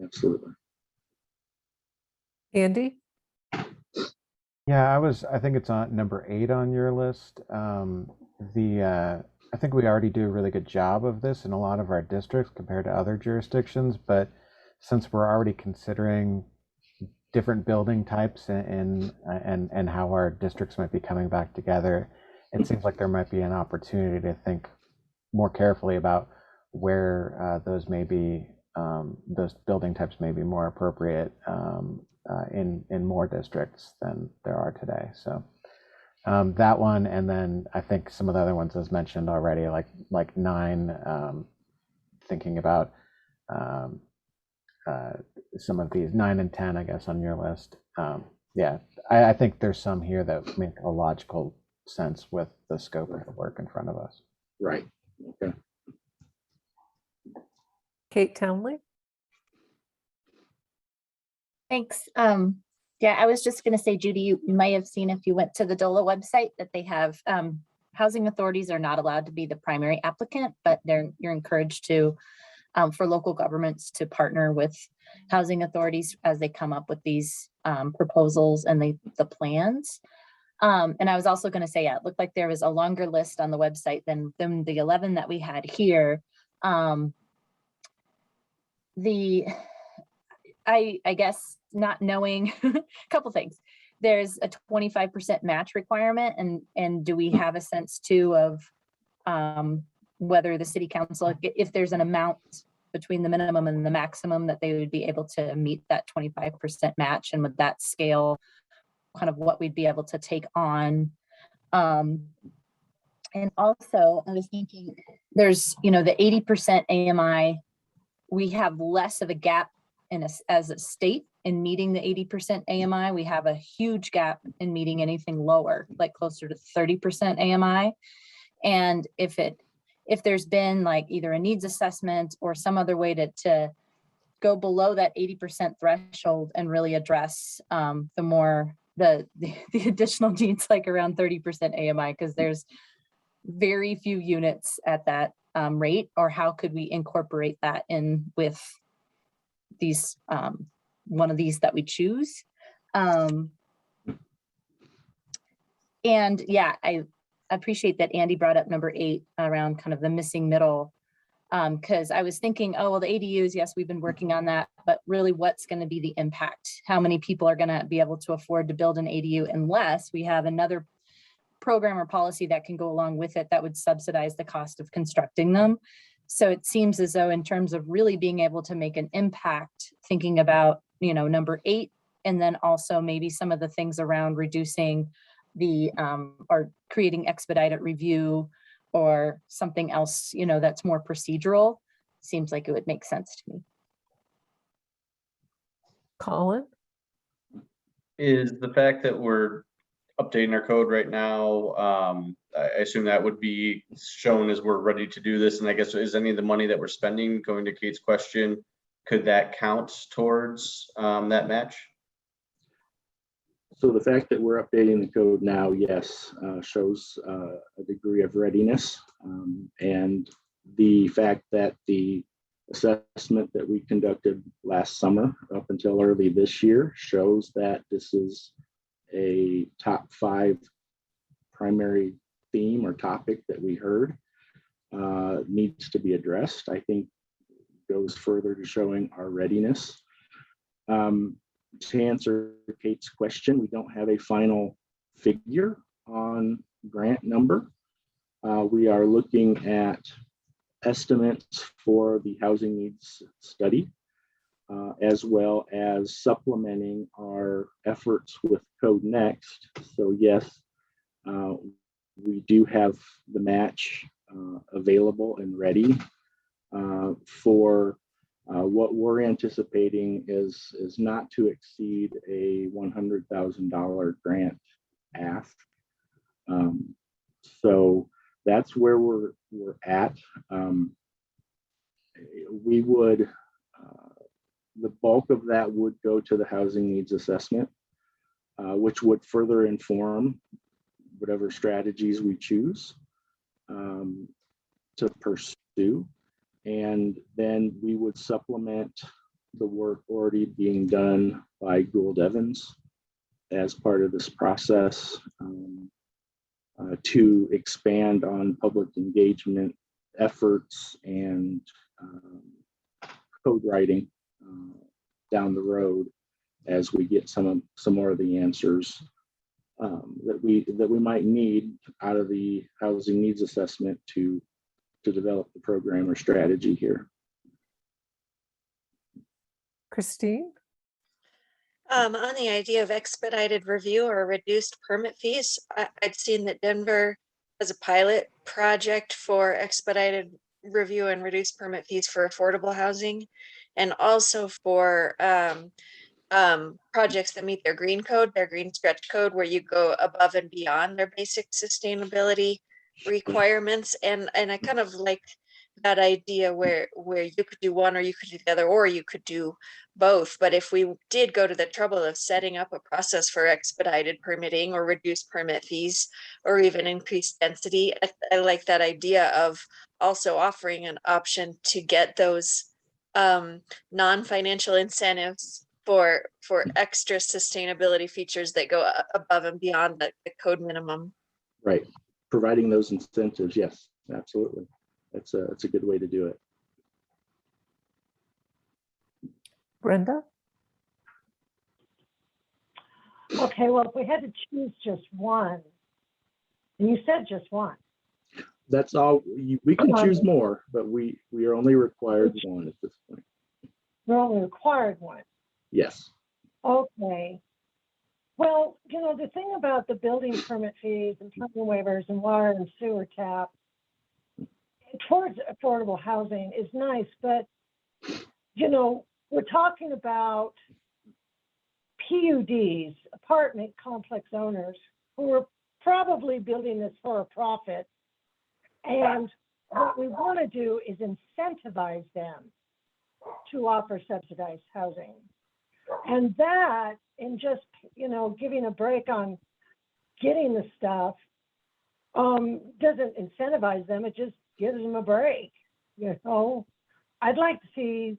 Absolutely. Andy? Yeah, I think it's on number 8 on your list. I think we already do a really good job of this in a lot of our districts compared to other jurisdictions, but since we're already considering different building types and how our districts might be coming back together, it seems like there might be an opportunity to think more carefully about where those building types may be more appropriate in more districts than there are today. So that one, and then I think some of the other ones as mentioned already, like 9, thinking about some of these 9 and 10, I guess, on your list. Yeah, I think there's some here that make a logical sense with the scope of the work in front of us. Right. Okay. Kate Townley? Thanks. Yeah, I was just going to say, Judy, you might have seen if you went to the DOLA website that they have housing authorities are not allowed to be the primary applicant, but you're encouraged to, for local governments to partner with housing authorities as they come up with these proposals and the plans. And I was also going to say, yeah, it looked like there was a longer list on the website than the 11 that we had here. I guess not knowing a couple things. There's a 25% match requirement, and do we have a sense too of whether the city council, if there's an amount between the minimum and the maximum that they would be able to meet that 25% match, and would that scale kind of what we'd be able to take on? And also I was thinking there's, you know, the 80% AMI, we have less of a gap as a state in meeting the 80% AMI. We have a huge gap in meeting anything lower, like closer to 30% AMI. And if there's been like either a needs assessment or some other way to go below that 80% threshold and really address the additional needs, like around 30% AMI, because there's very few units at that rate, or how could we incorporate that in with these one of these that we choose. And yeah, I appreciate that Andy brought up number 8 around kind of the missing middle, because I was thinking, oh, well, the ADUs, yes, we've been working on that, but really what's going to be the impact? How many people are going to be able to afford to build an ADU unless we have another program or policy that can go along with it that would subsidize the cost of constructing them? So it seems as though in terms of really being able to make an impact, thinking about, you know, number 8, and then also maybe some of the things around reducing the or creating expedited review or something else, you know, that's more procedural, seems like it would make sense to me. Colin? Is the fact that we're updating our code right now, I assume that would be shown as we're ready to do this. And I guess, is any of the money that we're spending, going to Kate's question, could that count towards that match? So the fact that we're updating the code now, yes, shows a degree of readiness. And the fact that the assessment that we conducted last summer up until early this year shows that this is a top 5 primary theme or topic that we heard needs to be addressed, I think goes further to showing our readiness. To answer Kate's question, we don't have a final figure on grant number. We are looking at estimates for the housing needs study, as well as supplementing our efforts with Code Next. So yes, we do have the match available and ready for what we're anticipating is not to exceed a $100,000 grant ask. So that's where we're at. We would, the bulk of that would go to the housing needs assessment, which would further inform whatever strategies we choose to pursue. And then we would supplement the work already being done by Gould Evans as part of this process to expand on public engagement efforts and code writing down the road as we get some more of the answers that we might need out of the housing needs assessment to develop the program or strategy here. Christine? On the idea of expedited review or reduced permit fees, I'd seen that Denver has a pilot project for expedited review and reduced permit fees for affordable housing, and also for projects that meet their green code, their green stretch code, where you go above and beyond their basic sustainability requirements. And I kind of like that idea where you could do one or you could do the other, or you could do both. But if we did go to the trouble of setting up a process for expedited permitting or reduced permit fees or even increased density, I like that idea of also offering an option to get those non-financial incentives for extra sustainability features that go above and beyond the code minimum. Right. Providing those incentives, yes, absolutely. It's a good way to do it. Brenda? Okay, well, if we had to choose just one, and you said just one. That's all. We can choose more, but we are only required one at this point. We're only required one. Yes. Okay. Well, you know, the thing about the building permit fees and plumbing waivers and water and sewer tap towards affordable housing is nice, but, you know, we're talking about PUDs, apartment complex owners, who are probably building this for a profit. And what we want to do is incentivize them to offer subsidized housing. And that, and just, you know, giving a break on getting the stuff, doesn't incentivize them, it just gives them a break. You know, I'd like to see,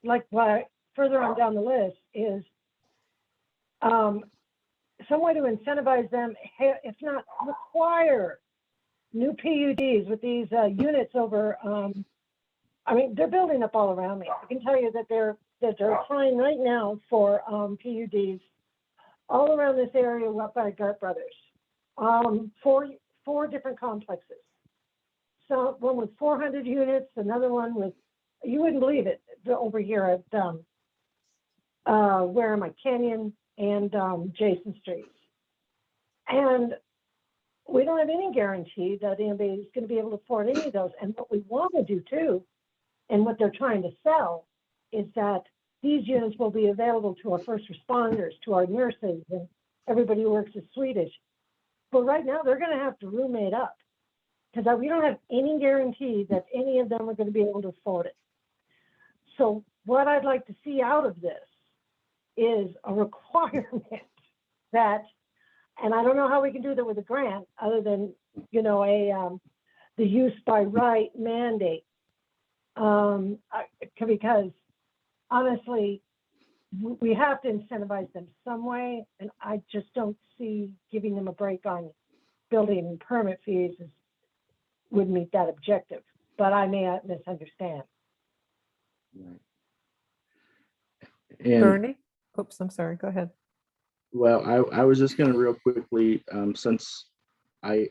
like, what further on down the list is some way to incentivize them, if not require new PUDs with these units over, I mean, they're building up all around me. I can tell you that they're applying right now for PUDs all around this area up by Gart Brothers. Four different complexes. So one with 400 units, another one with, you wouldn't believe it, over here at where am I, Canyon and Jason Streets. And we don't have any guarantee that anybody's going to be able to afford any of those. And what we want to do too, and what they're trying to sell, is that these units will be available to our first responders, to our nurses, and everybody who works as Swedish. But right now, they're going to have to roommate up, because we don't have any guarantee that any of them are going to be able to afford it. So what I'd like to see out of this is a requirement that, and I don't know how we can do that with a grant, other than, you know, the use by right mandate. Because honestly, we have to incentivize them some way, and I just don't see giving them a break on building permit fees would meet that objective, but I may misunderstand. Right. And Bernie? Oops, I'm sorry, go ahead. well, I was just going to real quickly, since I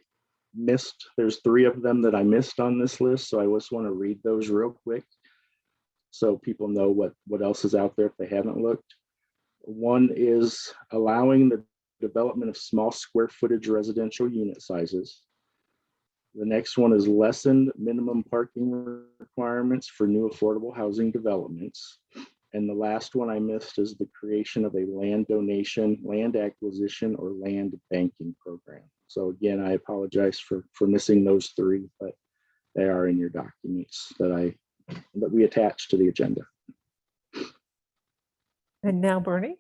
missed, there's 3 of them that I missed on this list, so I just want to read those real quick so people know what else is out there if they haven't looked. One is allowing the development of small square footage residential unit sizes. The next one is lessened minimum parking requirements for new affordable housing developments. And the last one I missed is the creation of a land donation, land acquisition, or land banking program. So again, I apologize for missing those 3, but they are in your documents that we attach to the agenda. And now Bernie?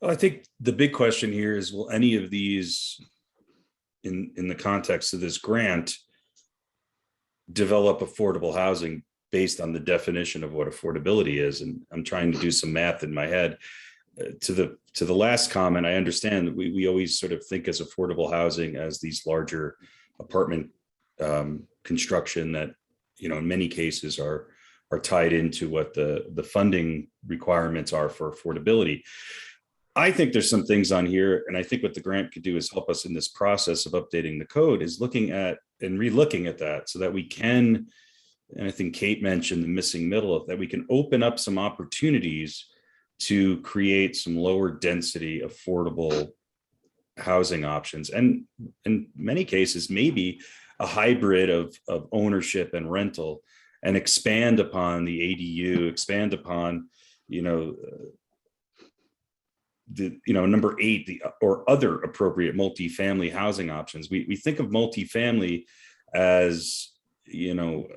Well, I think the big question here is, will any of these, in the context of this grant, develop affordable housing based on the definition of what affordability is? And I'm trying to do some math in my head. To the last comment, I understand that we always sort of think as affordable housing as these larger apartment construction that, you know, in many cases are tied into what the funding requirements are for affordability. I think there's some things on here, and I think what the grant could do is help us in this process of updating the code, is looking at and re-looking at that, so that we can, and I think Kate mentioned the missing middle, that we can open up some opportunities to create some lower density, affordable housing options. And in many cases, maybe a hybrid of ownership and rental, and expand upon the ADU, expand upon, number 8, or other appropriate multifamily housing options. We think of multifamily as,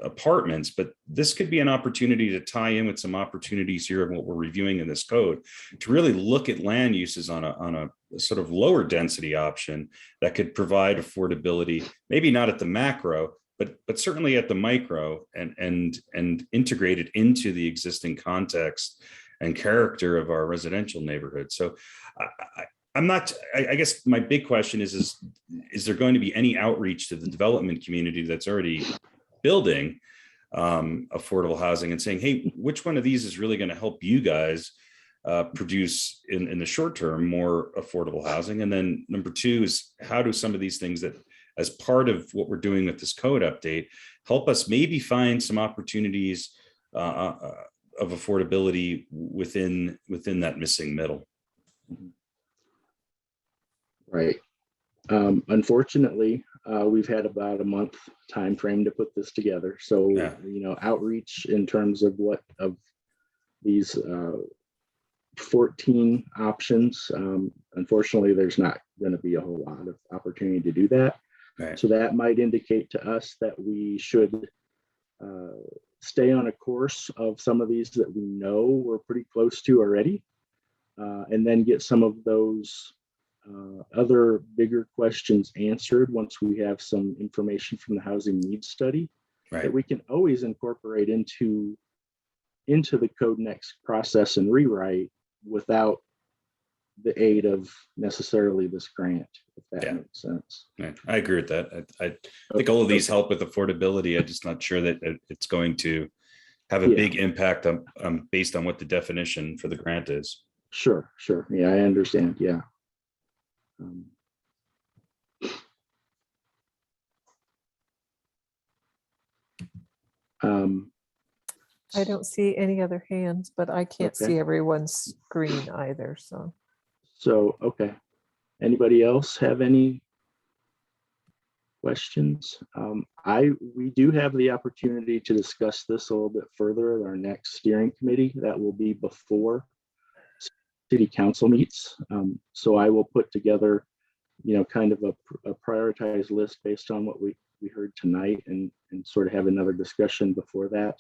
apartments, but this could be an opportunity to tie in with some opportunities here of what we're reviewing in this code, to really look at land uses on a sort of lower density option that could provide affordability, maybe not at the macro, but certainly at the micro, and integrated into the existing context and character of our residential neighborhood. So I guess my big question is there going to be any outreach to the development community that's already building affordable housing and saying, hey, which one of these is really going to help you guys produce in the short term more affordable housing? And then number 2 is, how do some of these things that, as part of what we're doing with this code update, help us maybe find some opportunities of affordability within that missing middle? Mm-hmm. Right. Unfortunately, we've had about a month time frame to put this together. So, Yeah. outreach in terms of these 14 options. Unfortunately, there's not going to be a whole lot of opportunity to do that. Right. So that might indicate to us that we should stay on a course of some of these that we know we're pretty close to already, and then get some of those other bigger questions answered once we have some information from the housing needs study that we can always incorporate into the Code Next process and rewrite without the aid of necessarily this grant, if that makes sense. Yeah, I agree with that. I think all of these help with affordability. I'm just not sure that it's going to have a big impact on based on what the definition for the grant is. Sure. Yeah, I understand. Yeah. I don't see any other hands, but I can't see everyone's screen either, so. Okay. Anybody else have any questions? We do have the opportunity to discuss this a little bit further at our next steering committee. That will be before city council meets. So I will put together, kind of a prioritized list based on what we heard tonight, and sort of have another discussion before that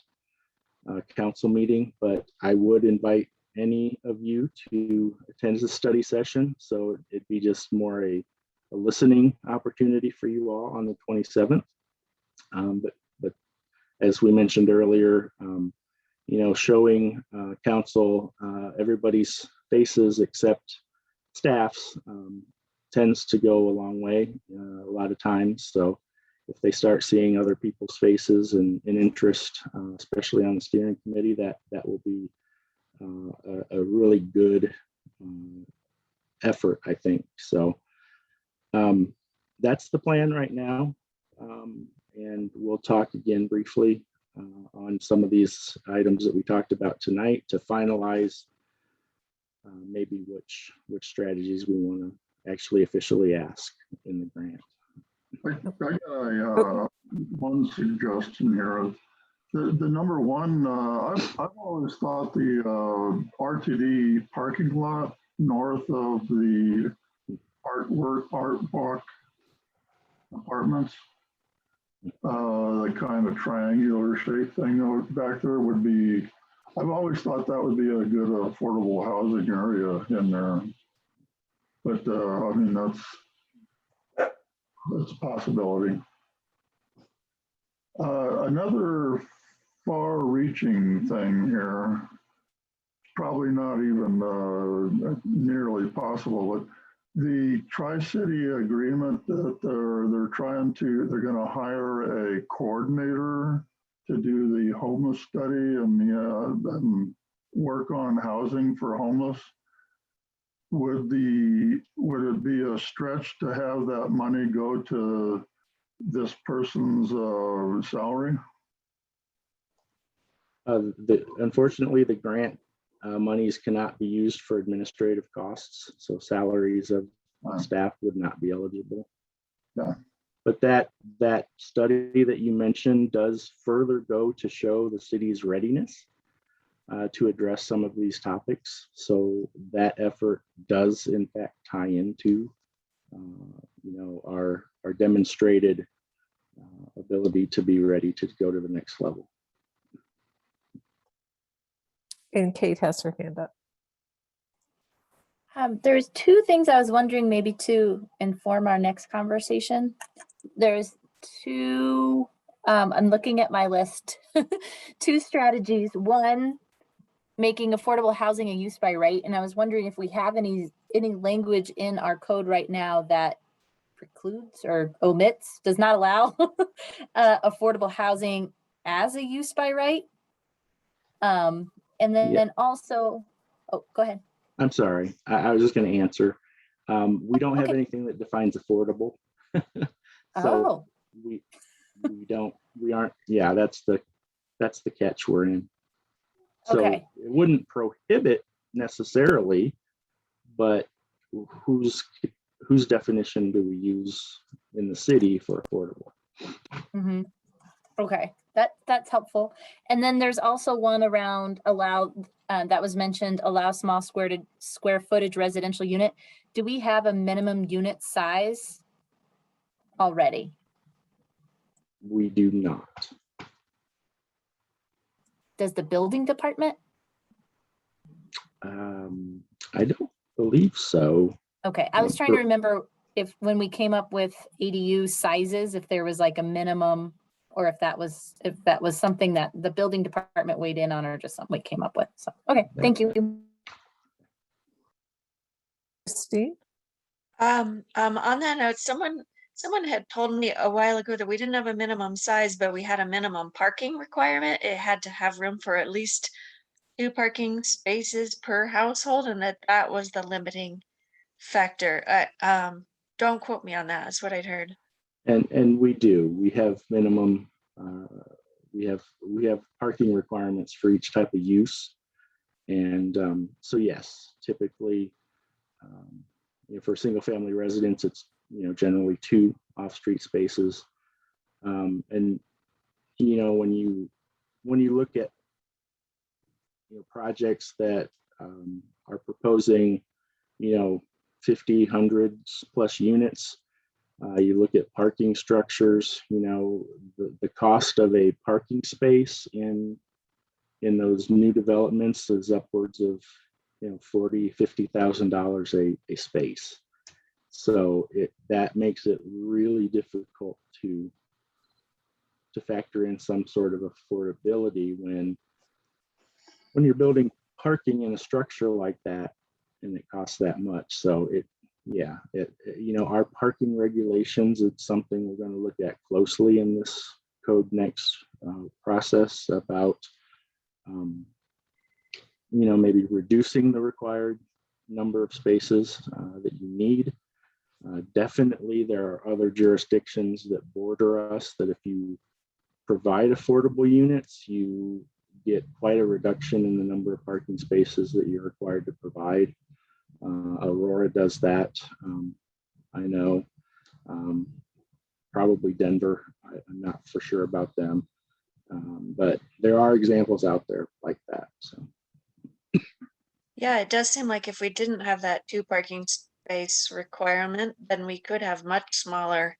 council meeting. But I would invite any of you to attend the study session. So it'd be just more a listening opportunity for you all on the 27th. But as we mentioned earlier, showing council everybody's faces except staff's tends to go a long way a lot of times. So if they start seeing other people's faces and interest, especially on the steering committee, that will be a really good effort, I think. So that's the plan right now. And we'll talk again briefly on some of these items that we talked about tonight to finalize maybe which strategies we want to actually officially ask in the grant. I got one suggestion here. The number one, I've always thought the RTD parking lot north of the Artwalk apartments, the kind of triangular shape thing back there would be, I've always thought that would be a good affordable housing area in there. But I mean, that's a possibility. Another far-reaching thing here, probably not even nearly possible, but the Tri-City agreement that they're going to hire a coordinator to do the homeless study and work on housing for homeless. Would it be a stretch to have that money go to this person's salary? Unfortunately, the grant monies cannot be used for administrative costs, so salaries of staff would not be eligible. Yeah. But that study that you mentioned does further go to show the city's readiness to address some of these topics. So that effort does in fact tie into our demonstrated ability to be ready to go to the next level. And Kate has her hand up. There's two things I was wondering maybe to inform our next conversation. There's two, I'm looking at my list, two strategies. One, making affordable housing a use by right. And I was wondering if we have any language in our code right now that precludes or omits, does not allow affordable housing as a use by right. And then also, oh, go ahead. I'm sorry. I was just going to answer. We don't have anything that defines affordable. So we aren't, yeah, that's the catch we're in. So it wouldn't prohibit necessarily, but whose definition do we use in the city for affordable? Mhm. Okay, that's helpful. And then there's also one around allow, that was mentioned, allow small square footage residential unit. Do we have a minimum unit size already? We do not. Does the building department? I don't believe so. Okay, I was trying to remember if when we came up with ADU sizes, if there was like a minimum, or if that was something that the building department weighed in on, or just something we came up with. So, okay, thank you. Christine? On that note, someone had told me a while ago that we didn't have a minimum size, but we had a minimum parking requirement. It had to have room for at least 2 parking spaces per household, and that was the limiting factor. Don't quote me on that. That's what I'd heard. And we do. We have minimum. We have parking requirements for each type of use, and so yes, typically, for single family residents, it's generally 2 off-street spaces, and when you look at projects that are proposing 50, hundreds plus units. You look at parking structures, the cost of a parking space in those new developments is upwards of $40,000, $50,000 a space. So that makes it really difficult to factor in some sort of affordability when you're building in a structure like that and it costs that much. So our parking regulations, it's something we're going to look at closely in this code next process about maybe reducing the required number of spaces that you need. Definitely there are other jurisdictions that border us that if you provide affordable units, you get quite a reduction in the number of parking spaces that you're required to provide. Aurora does that. I know. Probably Denver. I'm not for sure about them. But there are examples out there like that. So. Yeah, it does seem like if we didn't have that 2 parking space requirement, then we could have much smaller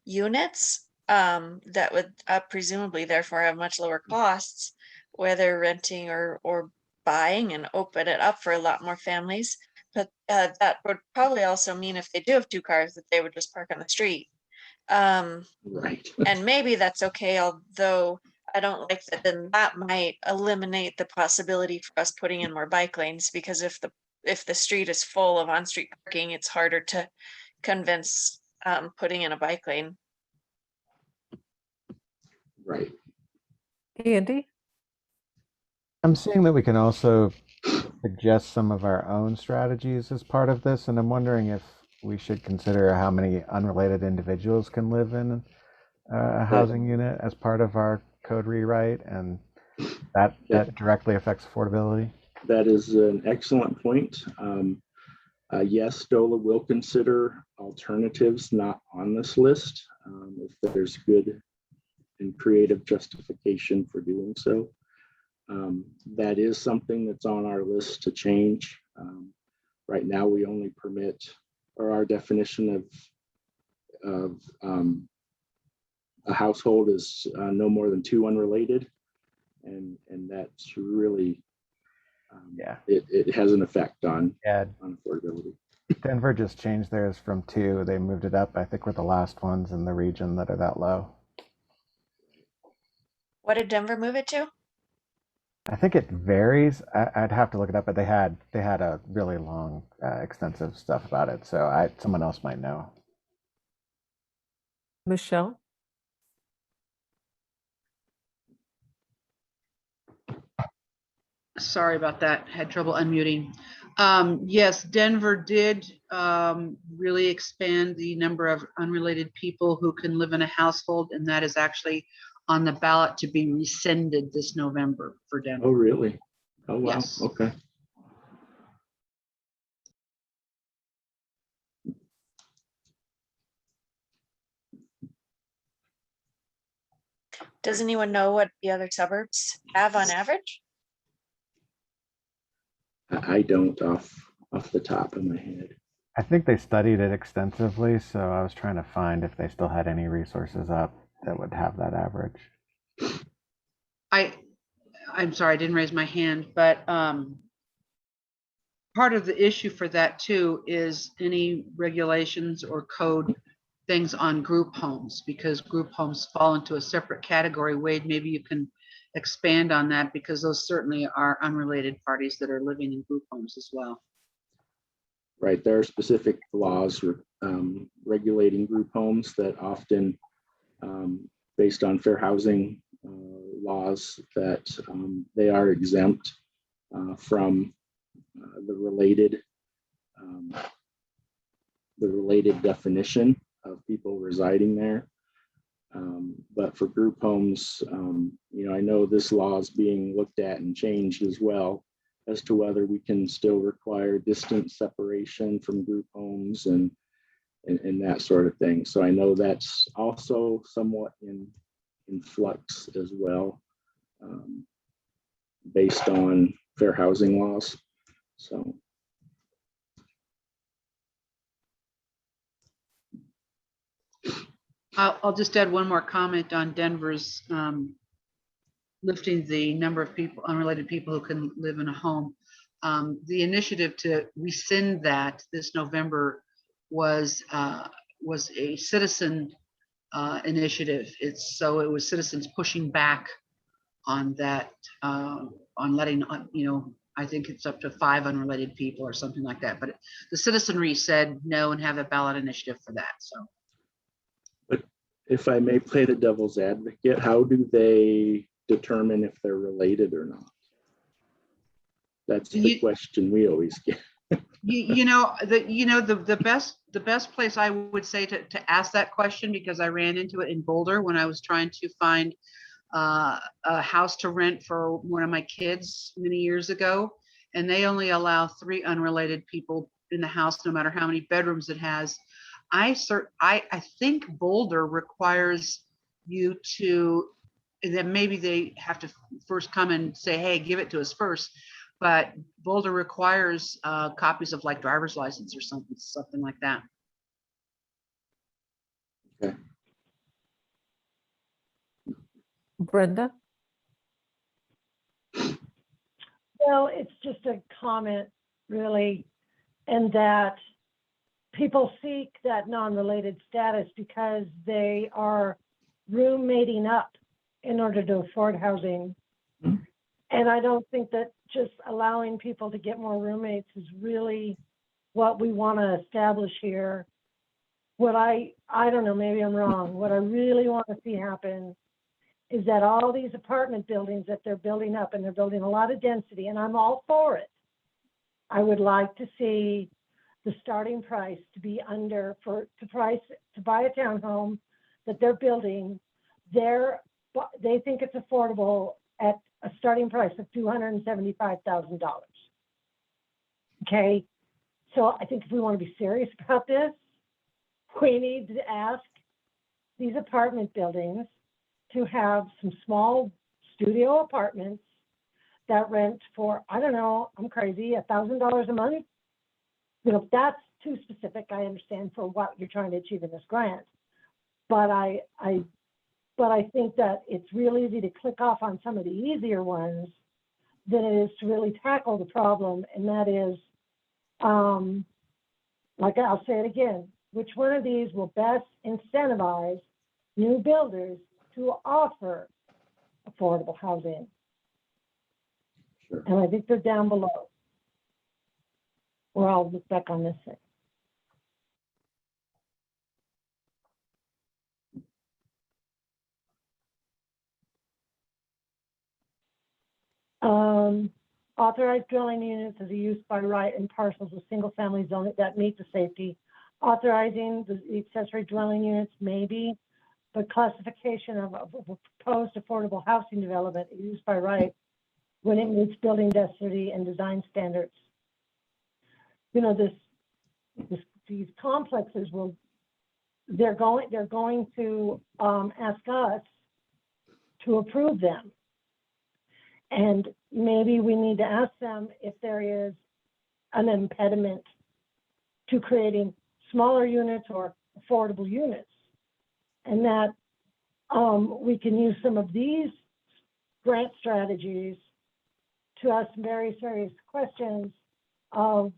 units that would presumably therefore have much lower costs, whether renting or buying, and open it up for a lot more families. But that would probably also mean if they do have 2 cars that they would just park on the street. Right. And maybe that's okay, although I don't like that. Then that might eliminate the possibility for us putting in more bike lanes, because if the street is full of on-street parking, it's harder to convince putting in a bike lane. Right. Andy? I'm seeing that we can also suggest some of our own strategies as part of this, and I'm wondering if we should consider how many unrelated individuals can live in a housing unit as part of our code rewrite, and that directly affects affordability. That is an excellent point. Yes, DOLA will consider alternatives not on this list if there's good and creative justification for doing so. That is something that's on our list to change. Right now, we only permit, or our definition of a household is no more than 2 unrelated, and that's really it has an effect on affordability. Denver just changed theirs from 2. They moved it up. I think we're the last ones in the region that are that low. What did Denver move it to? I think it varies. I'd have to look it up, but they had a really long, extensive stuff about it. So someone else might know. Michelle? Sorry about that. Had trouble unmuting. Yes, Denver did really expand the number of unrelated people who can live in a household, and that is actually on the ballot to be rescinded this November for Denver. Oh, really? Oh, wow. Yes. Okay. Does anyone know what the other suburbs have on average? I don't off the top of my head. I think they studied it extensively, so I was trying to find if they still had any resources up that would have that average. I'm sorry, I didn't raise my hand, but part of the issue for that too is any regulations or code things on group homes, because group homes fall into a separate category. Wade, maybe you can expand on that, because those certainly are unrelated parties that are living in group homes as well. Right, there are specific laws regulating group homes that often, based on fair housing laws, that they are exempt from the related definition of people residing there. But for group homes, I know this law is being looked at and changed as well, as to whether we can still require distance separation from group homes and that sort of thing. So I know that's also somewhat in flux as well, based on fair housing laws. So. I'll just add one more comment on Denver's lifting the number of people, unrelated people who can live in a home. The initiative to rescind that this November was a citizen initiative. It was citizens pushing back on that, on letting, I think it's up to 5 unrelated people or something like that. But the citizenry said no and have a ballot initiative for that. So. But if I may play the devil's advocate, how do they determine if they're related or not? That's the question we always get. The best place I would say to ask that question, because I ran into it in Boulder when I was trying to find a house to rent for one of my kids many years ago, and they only allow 3 unrelated people in the house, no matter how many bedrooms it has. I think Boulder requires you to, then maybe they have to first come and say, hey, give it to us first. But Boulder requires copies of like driver's license or something like that. Okay. Brenda? Well, it's just a comment, really, and that people seek that non-related status because they are roommating up in order to afford housing. Mm-hmm. And I don't think that just allowing people to get more roommates is really what we want to establish here. What I don't know, maybe I'm wrong. What I really want to see happen is that all these apartment buildings that they're building up, and they're building a lot of density, and I'm all for it. I would like to see the starting price to be under to buy a townhome that they're building. They think it's affordable at a starting price of $275,000. Okay, so I think if we want to be serious about this, we need to ask these apartment buildings to have some small studio apartments that rent for, I don't know, I'm crazy, $1,000 a month. That's too specific, I understand, for what you're trying to achieve in this grant. But I think that it's really easy to click off on some of the easier ones than it is to really tackle the problem. And that is, like I'll say it again, which one of these will best incentivize new builders to offer affordable housing? Sure. And I think they're down below. Or I'll look back on this thing. Authorized dwelling units as a use by right in parcels of single family zoning that meet the safety. Authorizing the accessory dwelling units maybe, but classification of a proposed affordable housing development used by right when it meets building density and design standards. These complexes they're going to ask us to approve them. And maybe we need to ask them if there is an impediment to creating smaller units or affordable units. And that we can use some of these grant strategies to ask some very serious questions of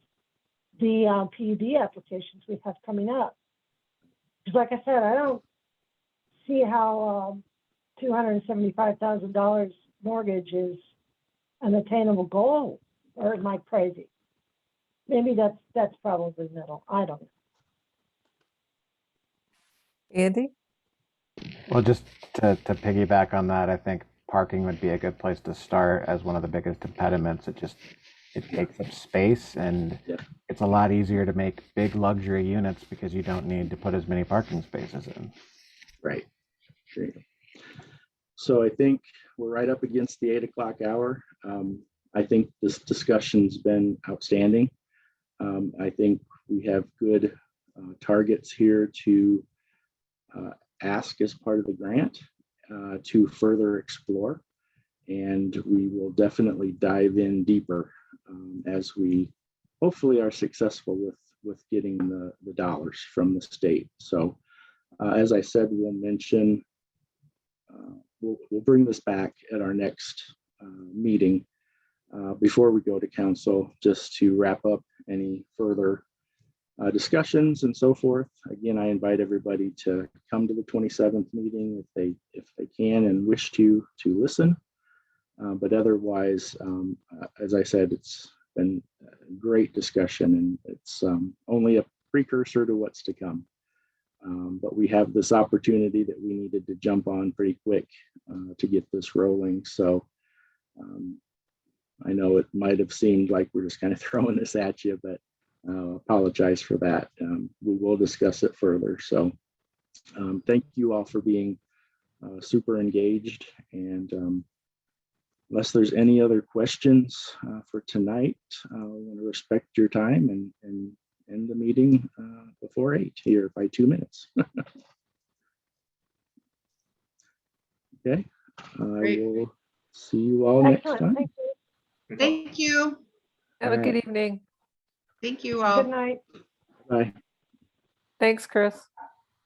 the PUD applications we have coming up. Because like I said, I don't see how $275,000 mortgage is an attainable goal, or am I crazy? Maybe that's probably middle. I don't know. Andy? Well, just to piggyback on that, I think parking would be a good place to start as one of the biggest impediments. It takes up space, and it's a lot easier to make big luxury units because you don't need to put as many parking spaces in. Right. Great. So I think we're right up against the 8 o'clock hour. I think this discussion's been outstanding. I think we have good targets here to ask as part of the grant to further explore. And we will definitely dive in deeper as we hopefully are successful with getting the dollars from the state. So as I said, we'll mention, we'll bring this back at our next meeting before we go to council, just to wrap up any further discussions and so forth. Again, I invite everybody to come to the 27th meeting if they can and wish to listen. But otherwise, as I said, it's been a great discussion, and it's only a precursor to what's to come. But we have this opportunity that we needed to jump on pretty quick to get this rolling. So I know it might have seemed like we're just kind of throwing this at you, but apologize for that. We will discuss it further. So thank you all for being super engaged. And unless there's any other questions for tonight, I want to respect your time and end the meeting before 8 here by 2 minutes. Okay, I will see you all next time. Thank you. Thank you. Have a good evening. Thank you all. Good night. Bye. Thanks, Chris.